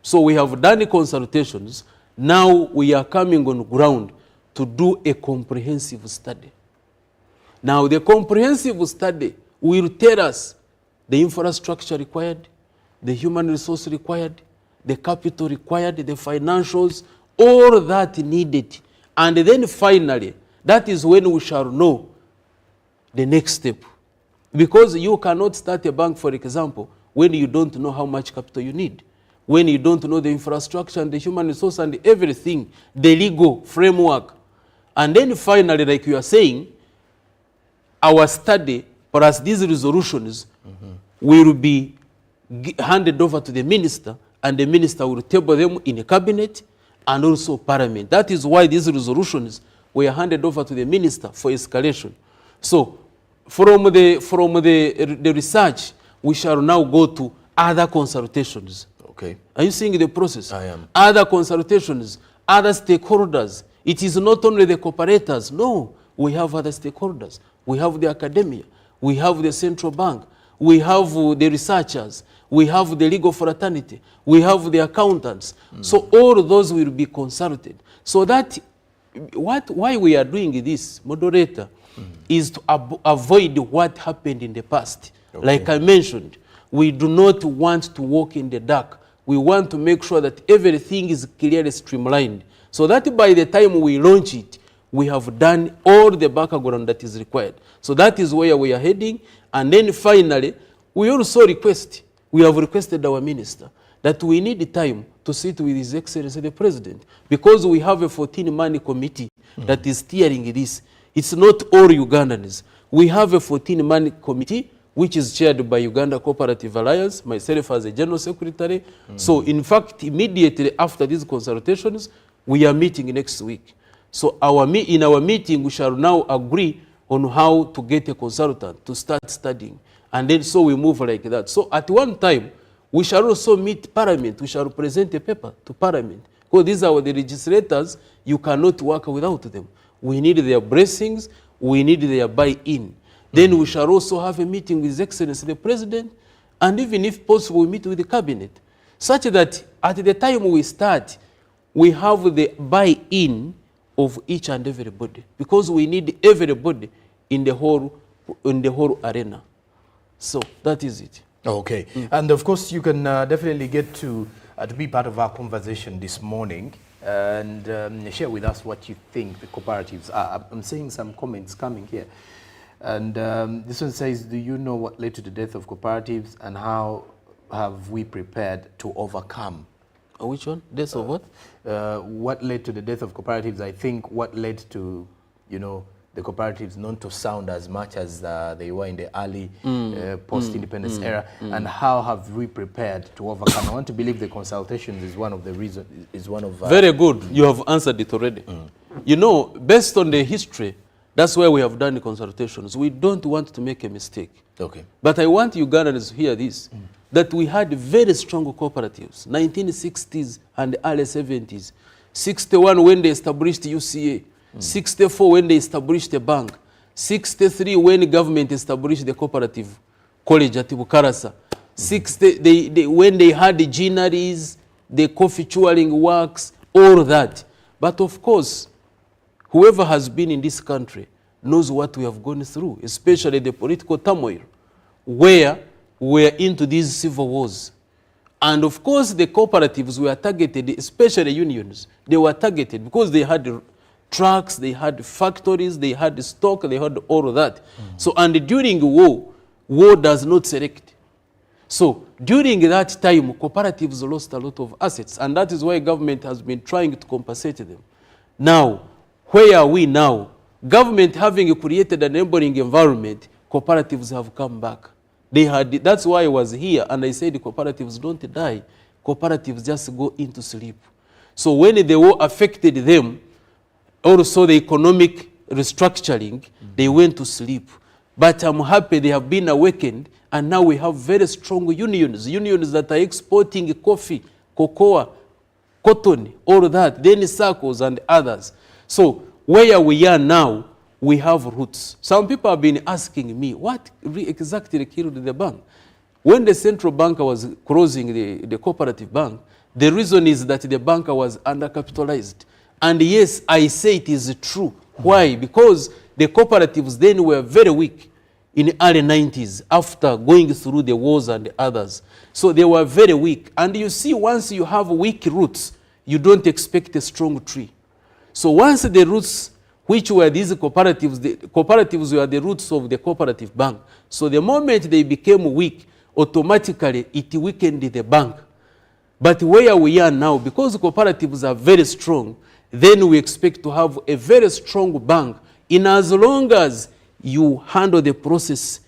So we have done the consultations. Now we are coming on ground to do a comprehensive study. Now the comprehensive study will tell us the infrastructure required, the human resource required, the capital required, the financials, all that needed. And then finally, that is when we shall know the next step. Because you cannot start a bank, for example, when you don't know how much capital you need. when you don't know the infrastructure and the human resource and everything, the legal framework. And then finally, like you are saying, our study plus these resolutions will be handed over to the minister, and the minister will table them in the cabinet and also parliament. That is why these resolutions were handed over to the minister for escalation. So from the research, we shall now go to other consultations. Okay. Are you seeing the process? I am. Other consultations, other stakeholders. It is not only the cooperators. No, we have other stakeholders. We have the academia. We have the central bank. We have the researchers. We have the legal fraternity. We have the accountants. So all those will be consulted. So that why we are doing this, moderator, is to avoid what happened in the past. Okay. Like I mentioned, we do not want to walk in the dark. We want to make sure that everything is clearly streamlined, so that by the time we launch it, we have done all the background that is required. So that is where we are heading. And then finally, we also we have requested our minister that we need time to sit with His Excellency the President, because we have a 14-man committee that is steering this. It's not all Ugandans. We have a 14-man committee which is chaired by Uganda Cooperative Alliance, myself as a General Secretary. So in fact, immediately after these consultations, we are meeting next week. So in our meeting, we shall now agree on how to get a consultant to start studying. And then so we move like that. So at one time, we shall also meet Parliament. We shall present a paper to Parliament. Because these are the legislators, you cannot work without them. We need their blessings, we need their buy-in. Then we shall also have a meeting with His Excellency the President, and even if possible, we meet with the Cabinet, such that at the time we start, we have the buy-in of each and everybody, because we need everybody in the whole arena. So that is it. Okay. And of course, you can definitely get to be part of our conversation this morning and share with us what you think the cooperatives are. I'm seeing some comments coming here. And this one says, do you know what led to the death of cooperatives and how have we prepared to overcome? Which one? Death of what? What led to the death of cooperatives? I think what led to, the cooperatives not to sound as much as they were in the early post-independence era, and how have we prepared to overcome? I want to believe the consultations is one of the reasons. Very good. You have answered it already. Based on the history, that's why we have done the consultations. We don't want to make a mistake. Okay. But I want Ugandans to hear this, that we had very strong cooperatives, 1960s and early 70s. 61 when they established UCA, 64 when they established the bank, 63 when the government established the cooperative college at Bukarasa, when they had the gineries, the coffee churning works, all that. But of course, whoever has been in this country knows what we have gone through, especially the political turmoil, where we are into these civil wars. And of course, the cooperatives were targeted, especially unions. They were targeted because they had trucks, they had factories, they had stock, they had all of that. So, and during war does not select. So, during that time, cooperatives lost a lot of assets, and that is why government has been trying to compensate them. Now, where are we now? Government having created an enabling environment, cooperatives have come back. That's why I was here and I said cooperatives don't die. Cooperatives just go into sleep. So when the war affected them, also the economic restructuring, they went to sleep. But I'm happy they have been awakened, and now we have very strong unions that are exporting coffee, cocoa, cotton, all that, then circles and others. So where we are now, we have roots. Some people have been asking me, what exactly killed the bank? When the central bank was closing the cooperative bank, the reason is that the bank was undercapitalized. And yes, I say it is true. Why? Because the cooperatives then were very weak in the early 90s after going through the wars and the others. So they were very weak. And you see, once you have weak roots, you don't expect a strong tree. So once the roots, which were these cooperatives, the cooperatives were the roots of the cooperative bank. So the moment they became weak, automatically it weakened the bank. But where we are now, because cooperatives are very strong, then we expect to have a very strong bank in as long as you handle the process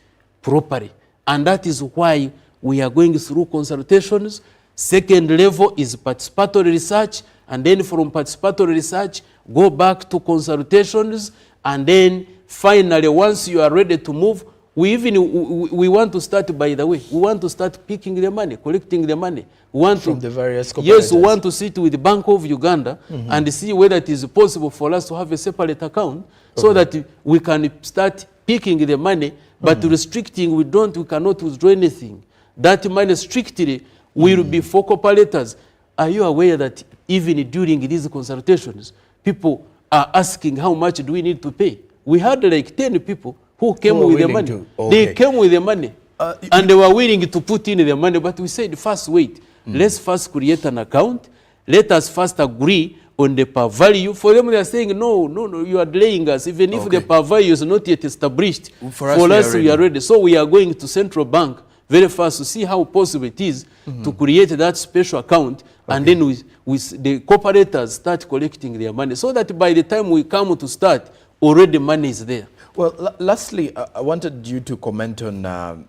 properly. And that is why we are going through consultations. Second level is participatory research, and then from participatory research, go back to consultations, and then finally, once you are ready to move, we want to start, by the way, we want to start picking the money, collecting the money. We want from the various cooperatives. Yes, we want to sit with the Bank of Uganda and see whether it is possible for us to have a separate account so that we can start picking the money, but restricting, we cannot withdraw anything. That money strictly will be for cooperators. Are you aware that even during these consultations, people are asking how much do we need to pay? We had like 10 people who came with the money. They came with the money and they were willing to put in the money, but we said, first wait, let's first create an account. Let us first agree on the per value. For them, they are saying, no, you are delaying us. Even if the per value is not yet established, for us we are ready. So we are going to central bank very fast to see how possible it is to create that special account, and then the cooperators start collecting their money, so that by the time we come to start, already money is there. Well, lastly, I wanted you to comment on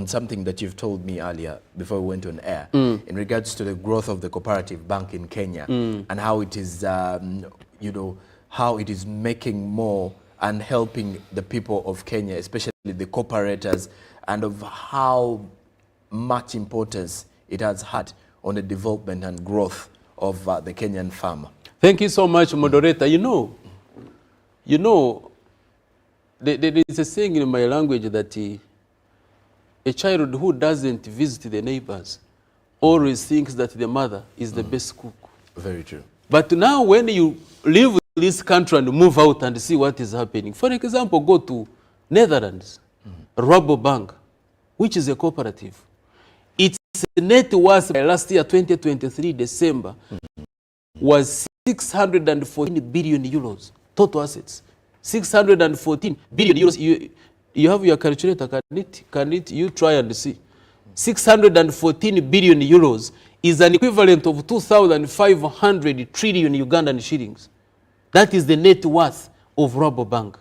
something that you've told me earlier before we went on air in regards to the growth of the cooperative bank in Kenya and how it is, how it is making more and helping the people of Kenya, especially the cooperators, and of how much importance it has had on the development and growth of the Kenyan farmer. Thank you so much, moderator. You know, there is a saying in my language that a child who doesn't visit the neighbors always thinks that the mother is the best cook. Very true. But now when you leave this country and move out and see what is happening, for example, go to Netherlands, Rabobank, which is a cooperative. Its net worth last year, 2023, December, was 614 billion euros, total assets. 614 billion euros. You have your calculator, can it, you try and see. 614 billion euros is an equivalent of 2,500 trillion Ugandan shillings. That is the net worth of Rabobank.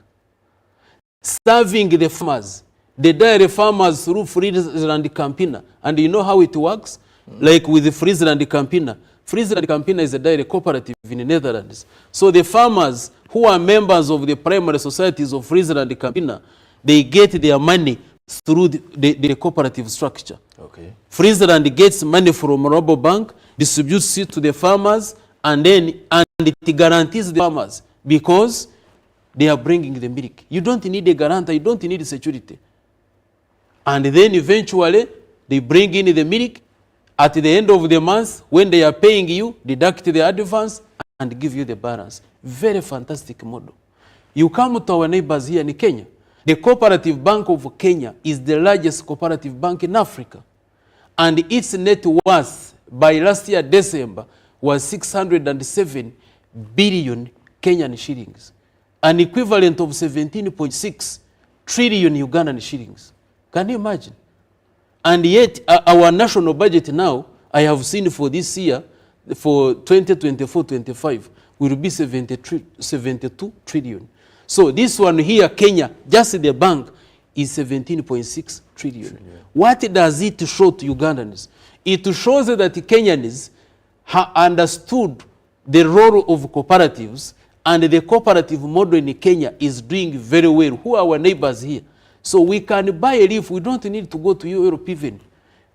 Serving the farmers, the dairy farmers through Friesland Campina. And you know how it works? Like with the Friesland Campina. Friesland Campina is a dairy cooperative in the Netherlands. So the farmers who are members of the primary societies of Friesland Campina, they get their money through the cooperative structure. Okay. Friesland gets money from Rabobank, distributes it to the farmers, and it guarantees the farmers because they are bringing the milk. You don't need a guarantor, you don't need security. And then eventually, they bring in the milk. At the end of the month, when they are paying you, deduct the advance and give you the balance. Very fantastic model. You come to our neighbors here in Kenya. The Cooperative Bank of Kenya is the largest cooperative bank in Africa. And its net worth by last year, December, was 607 billion Kenyan shillings, an equivalent of 17.6 trillion Ugandan shillings. Can you imagine? And yet, our national budget now, I have seen for this year, for 2024-25, will be 72 trillion. So this one here, Kenya, just the bank, is 17.6 trillion. What does it show to Ugandans? It shows that the Kenyans have understood the role of cooperatives, and the cooperative model in Kenya is doing very well. Who are our neighbors here? So we can buy a leaf. We don't need to go to Europe even.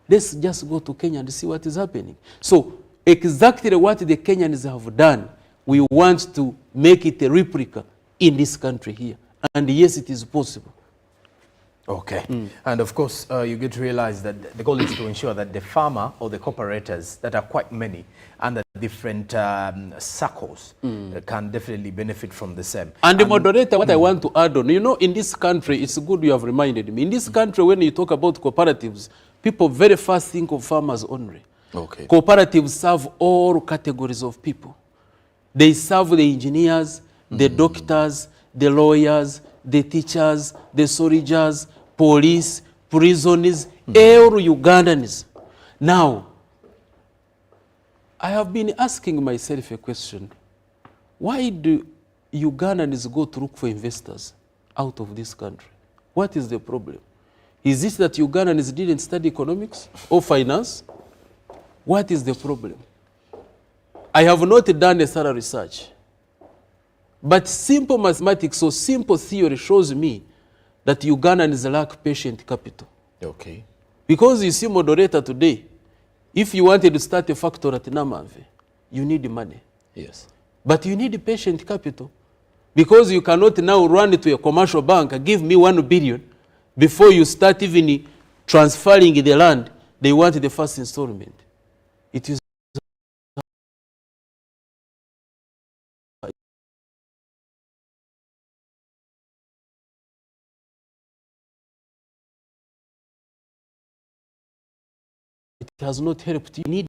Let's just go to Kenya and see what is happening. So exactly what the Kenyans have done, we want to make it a replica in this country here. And yes, it is possible. Okay. And of course, you get to realize that the goal is to ensure that the farmer or the cooperators that are quite many and the different circles can definitely benefit from the same. And the moderator, what I want to add on, you know, in this country, it's good you have reminded me. In this country, when you talk about cooperatives, people very fast think of farmers only. Okay. Cooperatives serve all categories of people. They serve the engineers, the doctors, the lawyers, the teachers, the soldiers, police, prisoners, all Ugandans. Now, I have been asking myself a question. Why do Ugandans go to look for investors out of this country? What is the problem? Is it that Ugandans didn't study economics or finance? What is the problem? I have not done a thorough research. But simple mathematics or simple theory shows me that Ugandans lack patient capital. Okay. Because you see, moderator, today, if you wanted to start a factory at Namave, you need money. Yes. But you need patient capital. Because you cannot now run to a commercial bank and give me 1 billion before you start even transferring the land. They want the first installment. It is it has not helped you. Need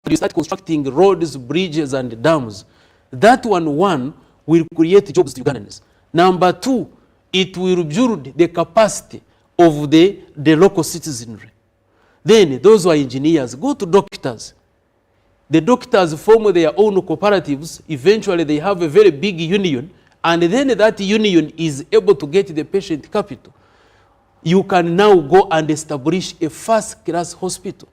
you start constructing roads, bridges, and dams. That one will create jobs to Ugandans. Number 2, it will build the capacity of the local citizenry. Then those who are engineers go to doctors. The doctors form their own cooperatives. Eventually they have a very big union, and then that union is able to get the patient capital. You can now go and establish a first-class hospital.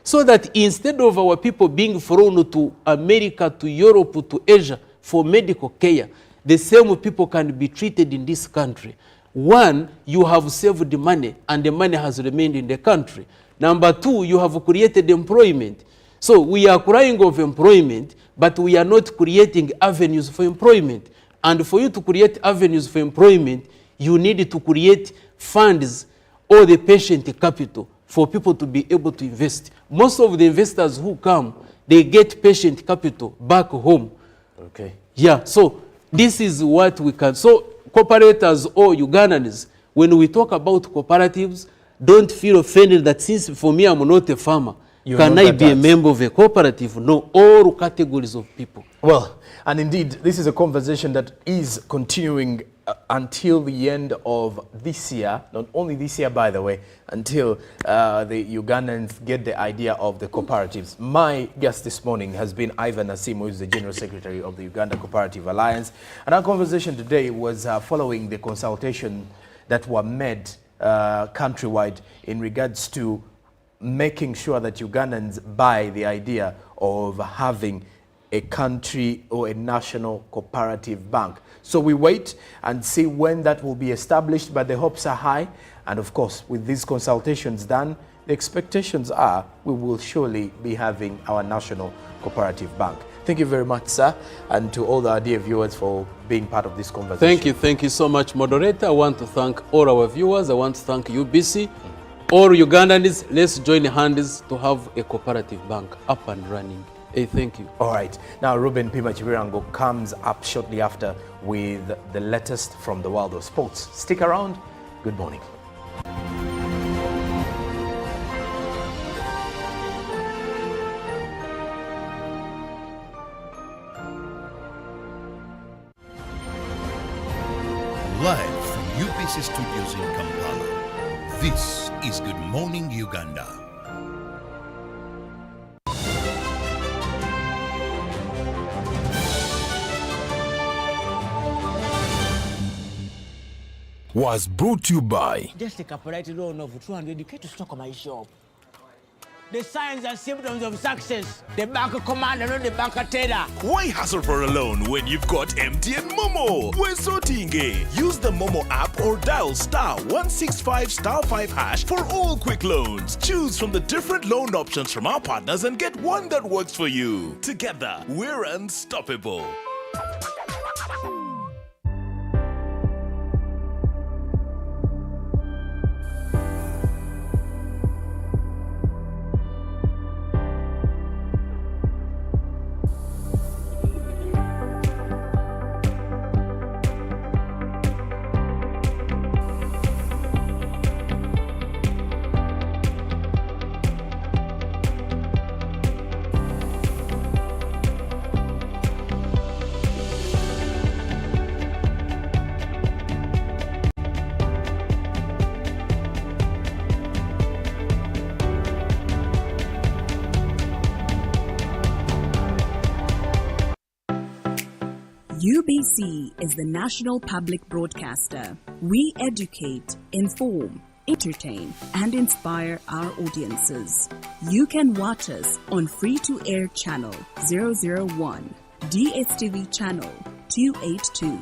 So that instead of our people being flown to America, to Europe, to Asia for medical care, the same people can be treated in this country. 1, you have saved the money, and the money has remained in the country. Number 2, you have created employment. So we are crying of employment, but we are not creating avenues for employment. And for you to create avenues for employment, you need to create funds or the patient capital for people to be able to invest. Most of the investors who come, they get patient capital back home. Okay. Yeah, so this is what we can. So cooperators or Ugandans, when we talk about cooperatives, don't feel offended that since for me I'm not a farmer, can I be a member of a cooperative? No, all categories of people. Well, and indeed, this is a conversation that is continuing until the end of this year, not only this year, by the way, until the Ugandans get the idea of the cooperatives. My guest this morning has been Ivan Nasim, who is the General Secretary of the Uganda Cooperative Alliance. And our conversation today was following the consultation that were made countrywide in regards to making sure that Ugandans buy the idea of having a country or a national cooperative bank. So we wait and see when that will be established, but the hopes are high. And of course, with these consultations done, the expectations are we will surely be having our national cooperative bank. Thank you very much, sir, and to all our dear viewers for being part of this conversation. Thank you so much, moderator. I want to thank all our viewers. I want to thank UBC. All Ugandans, let's join hands to have a cooperative bank up and running. Hey, thank you. All right. Now, Ruben Pima Chibirango comes up shortly after with the latest from the world of sports. Stick around. Good morning. Live from UBC Studios in Kampala, this is Good Morning Uganda. Was brought to you by Just take a polite loan of 200k to stock on my shop. The signs and symptoms of success. The bank commander, not the bank teller. Why hassle for a loan when you've got MTN Momo? We're sorting it. Use the Momo app or dial *165*5# for all quick loans. Choose from the different loan options from our partners and get one that works for you. Together, we're unstoppable. UBC is the national public broadcaster. We educate, inform, entertain, and inspire our audiences. You can watch us on free-to-air channel 001, DSTV channel 282,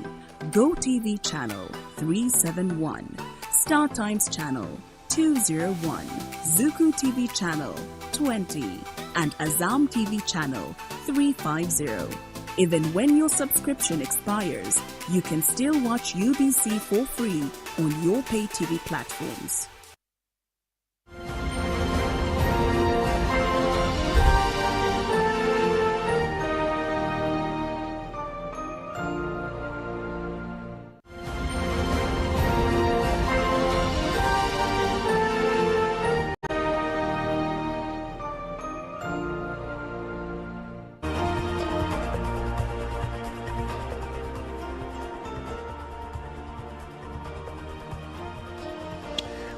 GoTV channel 371, Star Times channel 201, Zuku TV channel 20, and Azam TV channel 350. Even when your subscription expires, you can still watch UBC for free on your pay TV platforms.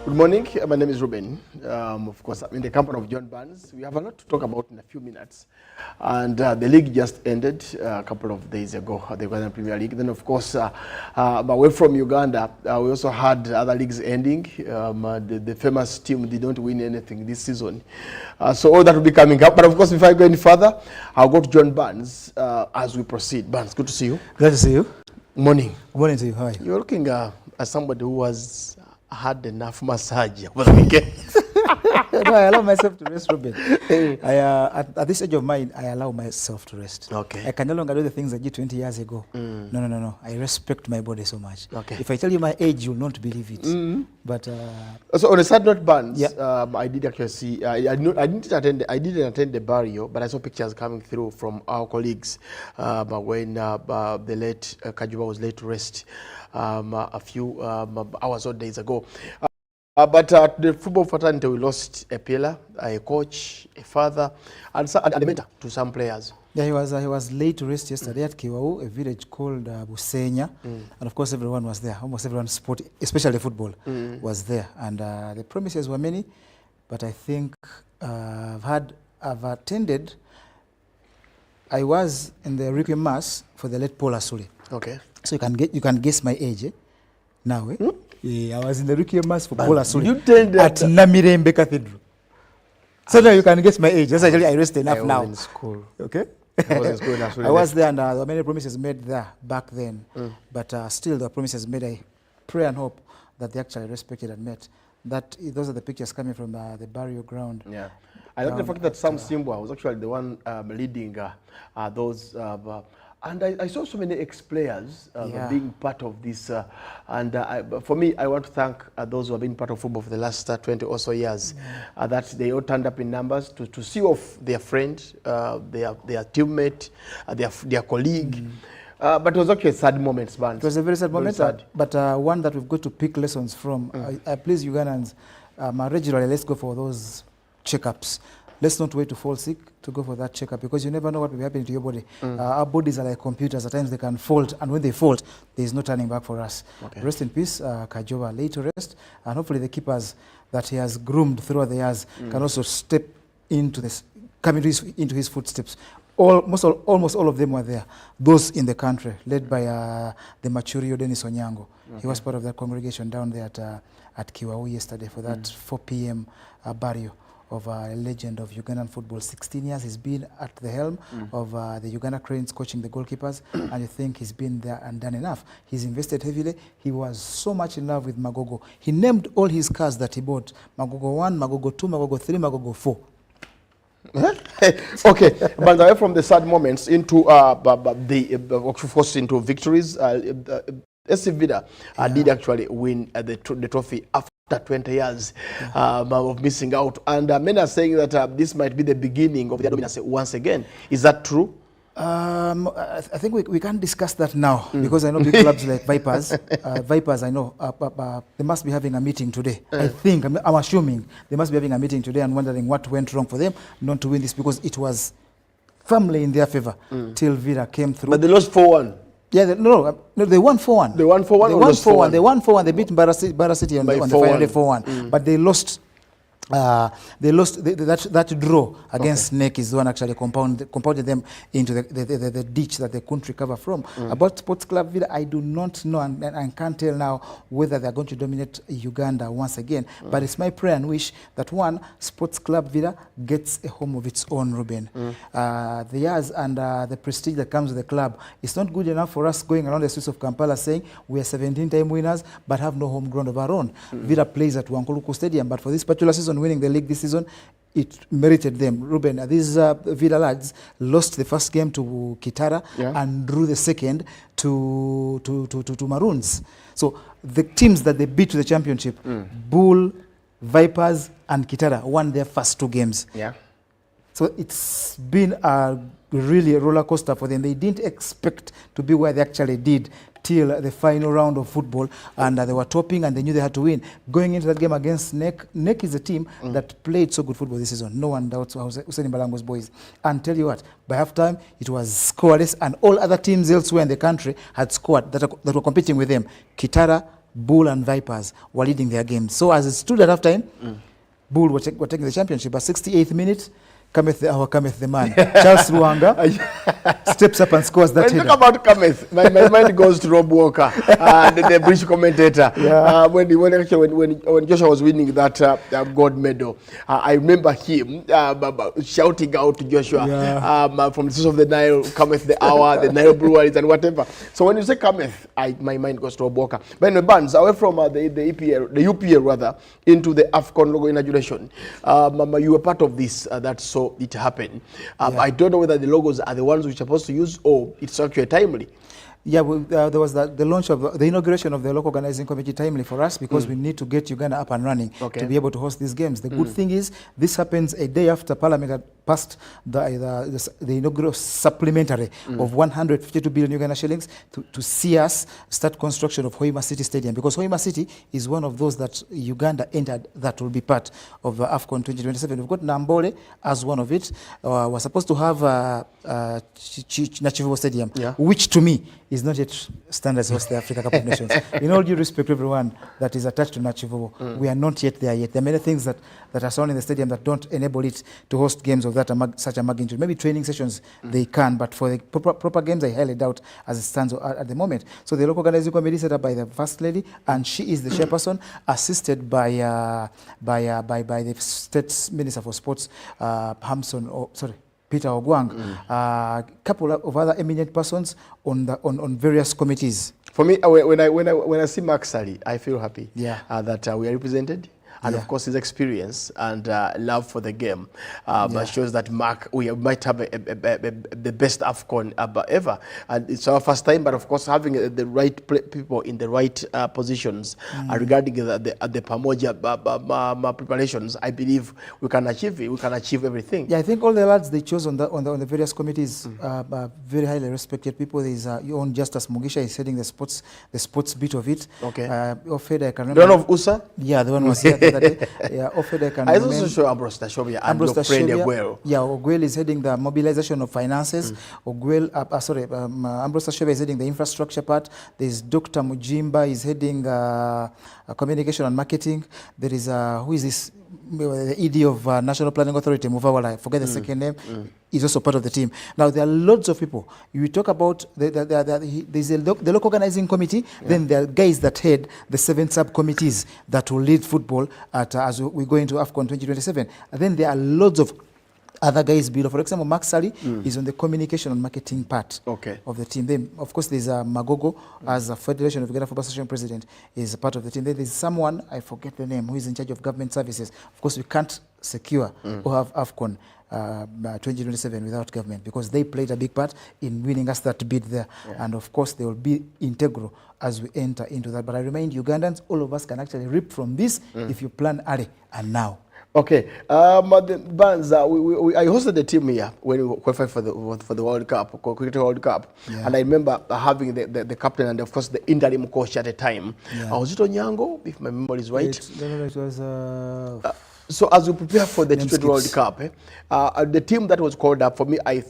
Good morning, my name is Ruben. Of course, I'm in the company of John Barnes. We have a lot to talk about in a few minutes. And the league just ended a couple of days ago, the Uganda Premier League. Then, of course, away from Uganda, we also had other leagues ending. The famous team did not win anything this season. So all that will be coming up. But of course, before I go any further, I'll go to John Barnes as we proceed. Barnes, good to see you. Glad to see you. Morning. Morning to you. How are you? You're looking as somebody who has had enough massage over the weekend. No, I allow myself to rest, Ruben. At this age of mine, I allow myself to rest. Okay. I can no longer do the things I did 20 years ago. No. I respect my body so much. Okay. If I tell you my age, you'll not believe it. But so on a side note, Barnes, I did actually see. I didn't attend the burial, but I saw pictures coming through from our colleagues. But when the late Kajuba was laid to rest a few hours or days ago. But the football fraternity, we lost a pillar, a coach, a father, and a mentor to some players. Yeah, he was laid to rest yesterday at Kiwau, a village called Busenya, and of course everyone was there. Almost everyone sport, especially football, was there, and the promises were many. But I think I've attended. I was in the Requiem Mass for the late Paul Asuli. Okay. So you can guess my age, now. Yeah, I was in the Requiem Mass for Paul Asuli at Namirembe Cathedral. So now you can guess my age. That's actually I rest enough now. I was in school. Okay. I was in school in Asuli. I was there, and there were many promises made there back then. But still, there were promises made. I pray and hope that they actually respected and met. Those are the pictures coming from the burial ground. Yeah. I like the fact that Sam Simbwa was actually the one leading those. And I saw so many ex-players being part of this. For me, I want to thank those who have been part of football for the last 20 or so years, that they all turned up in numbers to see off their friend, their teammate, their colleague. But it was actually a sad moment, man. It was a very sad moment, but one that we've got to pick lessons from. Please, Ugandans, regularly, let's go for those checkups. Let's not wait to fall sick to go for that checkup, because you never know what will be happening to your body. Our bodies are like computers. At times they can fault, and when they fault, there is no turning back for us. Okay. Rest in peace, Kajoba, laid to rest, and hopefully the keepers that he has groomed throughout the years can also step into this, come into his footsteps. Almost all of them were there. Those in the country, led by the Machurio Dennis Onyango. He was part of that congregation down there at Kiwau yesterday for that 4 p.m. Burial of a legend of Ugandan football. 16 years he's been at the helm of the Uganda Cranes, coaching the goalkeepers, and you think he's been there and done enough. He's invested heavily. He was so much in love with Magogo. He named all his cars that he bought: Magogo 1, Magogo 2, Magogo 3, Magogo 4. Okay, but away from the sad moments into into victories. SC Vida did actually win the trophy after 20 years of missing out, and many are saying that this might be the beginning of their dominance once again. Is that true? I think we can't discuss that now, because I know big clubs like Vipers. Vipers, I know, they must be having a meeting today. I think, I'm assuming, they must be having a meeting today and wondering what went wrong for them not to win this, because it was firmly in their favor till Vida came through. But they lost 4-1. Yeah, no, they won 4-1. They won 4-1. They won 4-1. They won 4-1. They beat Barra City on the final day 4-1. But they lost they lost that draw against NEC is the one actually compounded them into the ditch that they couldn't recover from. About Sports Club Villa, I do not know and can't tell now whether they're going to dominate Uganda once again. But it's my prayer and wish that one, Sports Club Villa gets a home of its own, Ruben. The years and the prestige that comes with the club, it's not good enough for us going around the streets of Kampala saying we are 17-time winners but have no home ground of our own. Villa plays at Wankuluku Stadium, but for this particular season, winning the league this season, it merited them. Ruben, these Villa lads lost the first game to Kitara and drew the second to Maroons. So the teams that they beat to the championship, Bull, Vipers and Kitara, won their first 2 games. So it's been really a roller coaster for them. They didn't expect to be where they actually did till the final round of football, and they were topping and they knew they had to win. Going into that game against NEC, NEC is a team that played so good football this season. No one doubts Hussein Balango's boys. And tell you what, by halftime, it was scoreless, and all other teams elsewhere in the country had scored that were competing with them. Kitara, Bull and Vipers were leading their games. So as it stood at halftime, Bull were taking the championship. At 68th minute, cometh the hour, cometh the man. Charles Ruanga steps up and scores that header. Talk about cometh. My mind goes to Rob Walker, the British commentator. When Joshua was winning that gold medal, I remember him shouting out to Joshua from the source of the Nile, cometh the hour, the Nile breweries and whatever. So when you say cometh, my mind goes to Rob Walker. But anyway, Barnes, away from the UPA rather, into the AFCON logo inauguration, you were part of this, that's so it happened. I don't know whether the logos are the ones which are supposed to use or it's actually timely. Yeah, well, there was the launch of the inauguration of the local organizing committee timely for us because we need to get Uganda up and running to be able to host these games. The good thing is this happens a day after Parliament had passed the inaugural supplementary of 152 billion Uganda shillings to see us start construction of Hoima City Stadium, because Hoima City is one of those that Uganda entered that will be part of AFCON 2027. We've got Nambole as one of it. We're supposed to have Nachivubo Stadium, which to me is not yet standards host the Africa Cup of Nations. In all due respect to everyone that is attached to Nachivubo, we are not yet there yet. There are many things that are surrounding the stadium that don't enable it to host games of such a magnitude. Maybe training sessions they can, but for the proper games, I highly doubt as it stands at the moment. So the local organizing committee set up by the First Lady, and she is the chairperson, assisted by the State Minister for Sports, Peter Ogwang, a couple of other eminent persons on various committees. For me, when I see Mark Sally, I feel happy that we are represented. And of course his experience and love for the game shows that Mark, we might have the best AFCON ever. And it's our first time, but of course having the right people in the right positions regarding the Pamoja preparations, I believe we can achieve it. We can achieve everything. Yeah, I think all the lads they chose on the various committees are very highly respected people. There is your own Justice Mugisha is heading the sports bit of it. Okay. Ofed, I can remember. The one of USA? Yeah, the one was here. I also show Ambrose Tashobia and your friend Ogwel. Yeah, Ogwel is heading the mobilization of finances. Ambrose Tashobia is heading the infrastructure part. There's Dr. Mujimba is heading communication and marketing. There is who is this? The ED of National Planning Authority, Muvawala, I forget the second name, is also part of the team. Now, there are lots of people. You talk about, there's the local organizing committee, then there are guys that head the 7 sub-committees that will lead football as we go into AFCON 2027. And then there are lots of other guys below. For example, Mark Sally is on the communication and marketing part of the team. Then, of course, there's Magogo as a Federation of Uganda Football Association president is a part of the team. Then there's someone, I forget the name, who is in charge of government services. Of course, we can't secure or have AFCON 2027 without government, because they played a big part in winning us that bid there. And of course, they will be integral as we enter into that. But I remind Ugandans, all of us can actually reap from this if you plan early and now. Okay, Barnes, I hosted the team here when we qualified for the World Cup, Cricket World Cup, and I remember having the captain and of course the interim coach at the time. Was it Onyango, if my memory is right? It was. So as we prepare for the Cricket World Cup, the team that was called up for me, I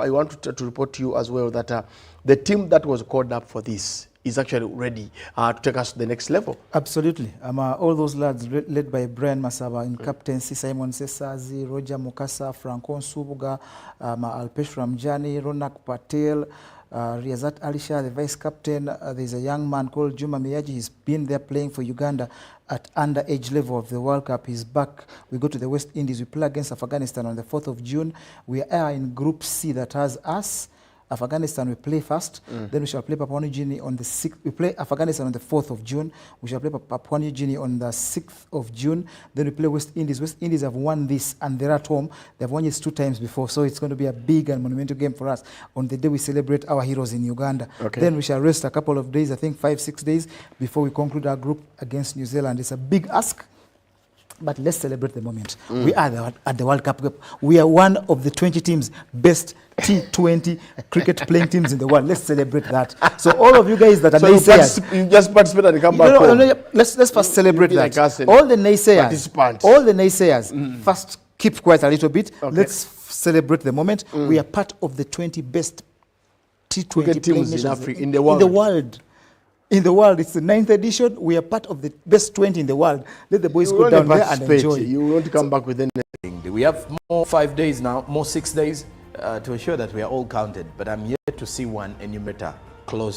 want to report to you as well that the team that was called up for this is actually ready to take us to the next level. Absolutely. All those lads led by Brian Masaba in captaincy, Simon Sesazi, Roger Mukasa, Franco Nsubuga, Alpesh Ramjani, Ronak Patel, Riazat Alisha, the vice captain. There's a young man called Juma Miyaji. He's been there playing for Uganda at underage level of the World Cup. He's back. We go to the West Indies. We play against Afghanistan on the 4th of June. We are in Group C that has us. Afghanistan, we play first. Then we shall play Papua New Guinea on the 6th. We play Afghanistan on the 4th of June. We shall play Papua New Guinea on the 6th of June. Then we play West Indies. West Indies have won this, and they're at home. They've won this 2 times before, so it's going to be a big and monumental game for us on the day we celebrate our heroes in Uganda. Okay. Then we shall rest a couple of days, I think 5-6 days, before we conclude our group against New Zealand. It's a big ask, but let's celebrate the moment. We are at the World Cup. We are one of the 20 teams best T20 cricket playing teams in the world. Let's celebrate that. So all of you guys that are naysayers, you just participate and come back home. No, let's first celebrate that. Like all the naysayers, first keep quiet a little bit. Okay. Let's celebrate the moment. We are part of the 20 best T20 teams in Africa, in the world. In the world, it's the 9th edition. We are part of the best 20 in the world. Let the boys go down there and enjoy. You won't come back with anything. We have more 5 days now, more 6 days to ensure that we are all counted. But I'm yet to see one enumerator close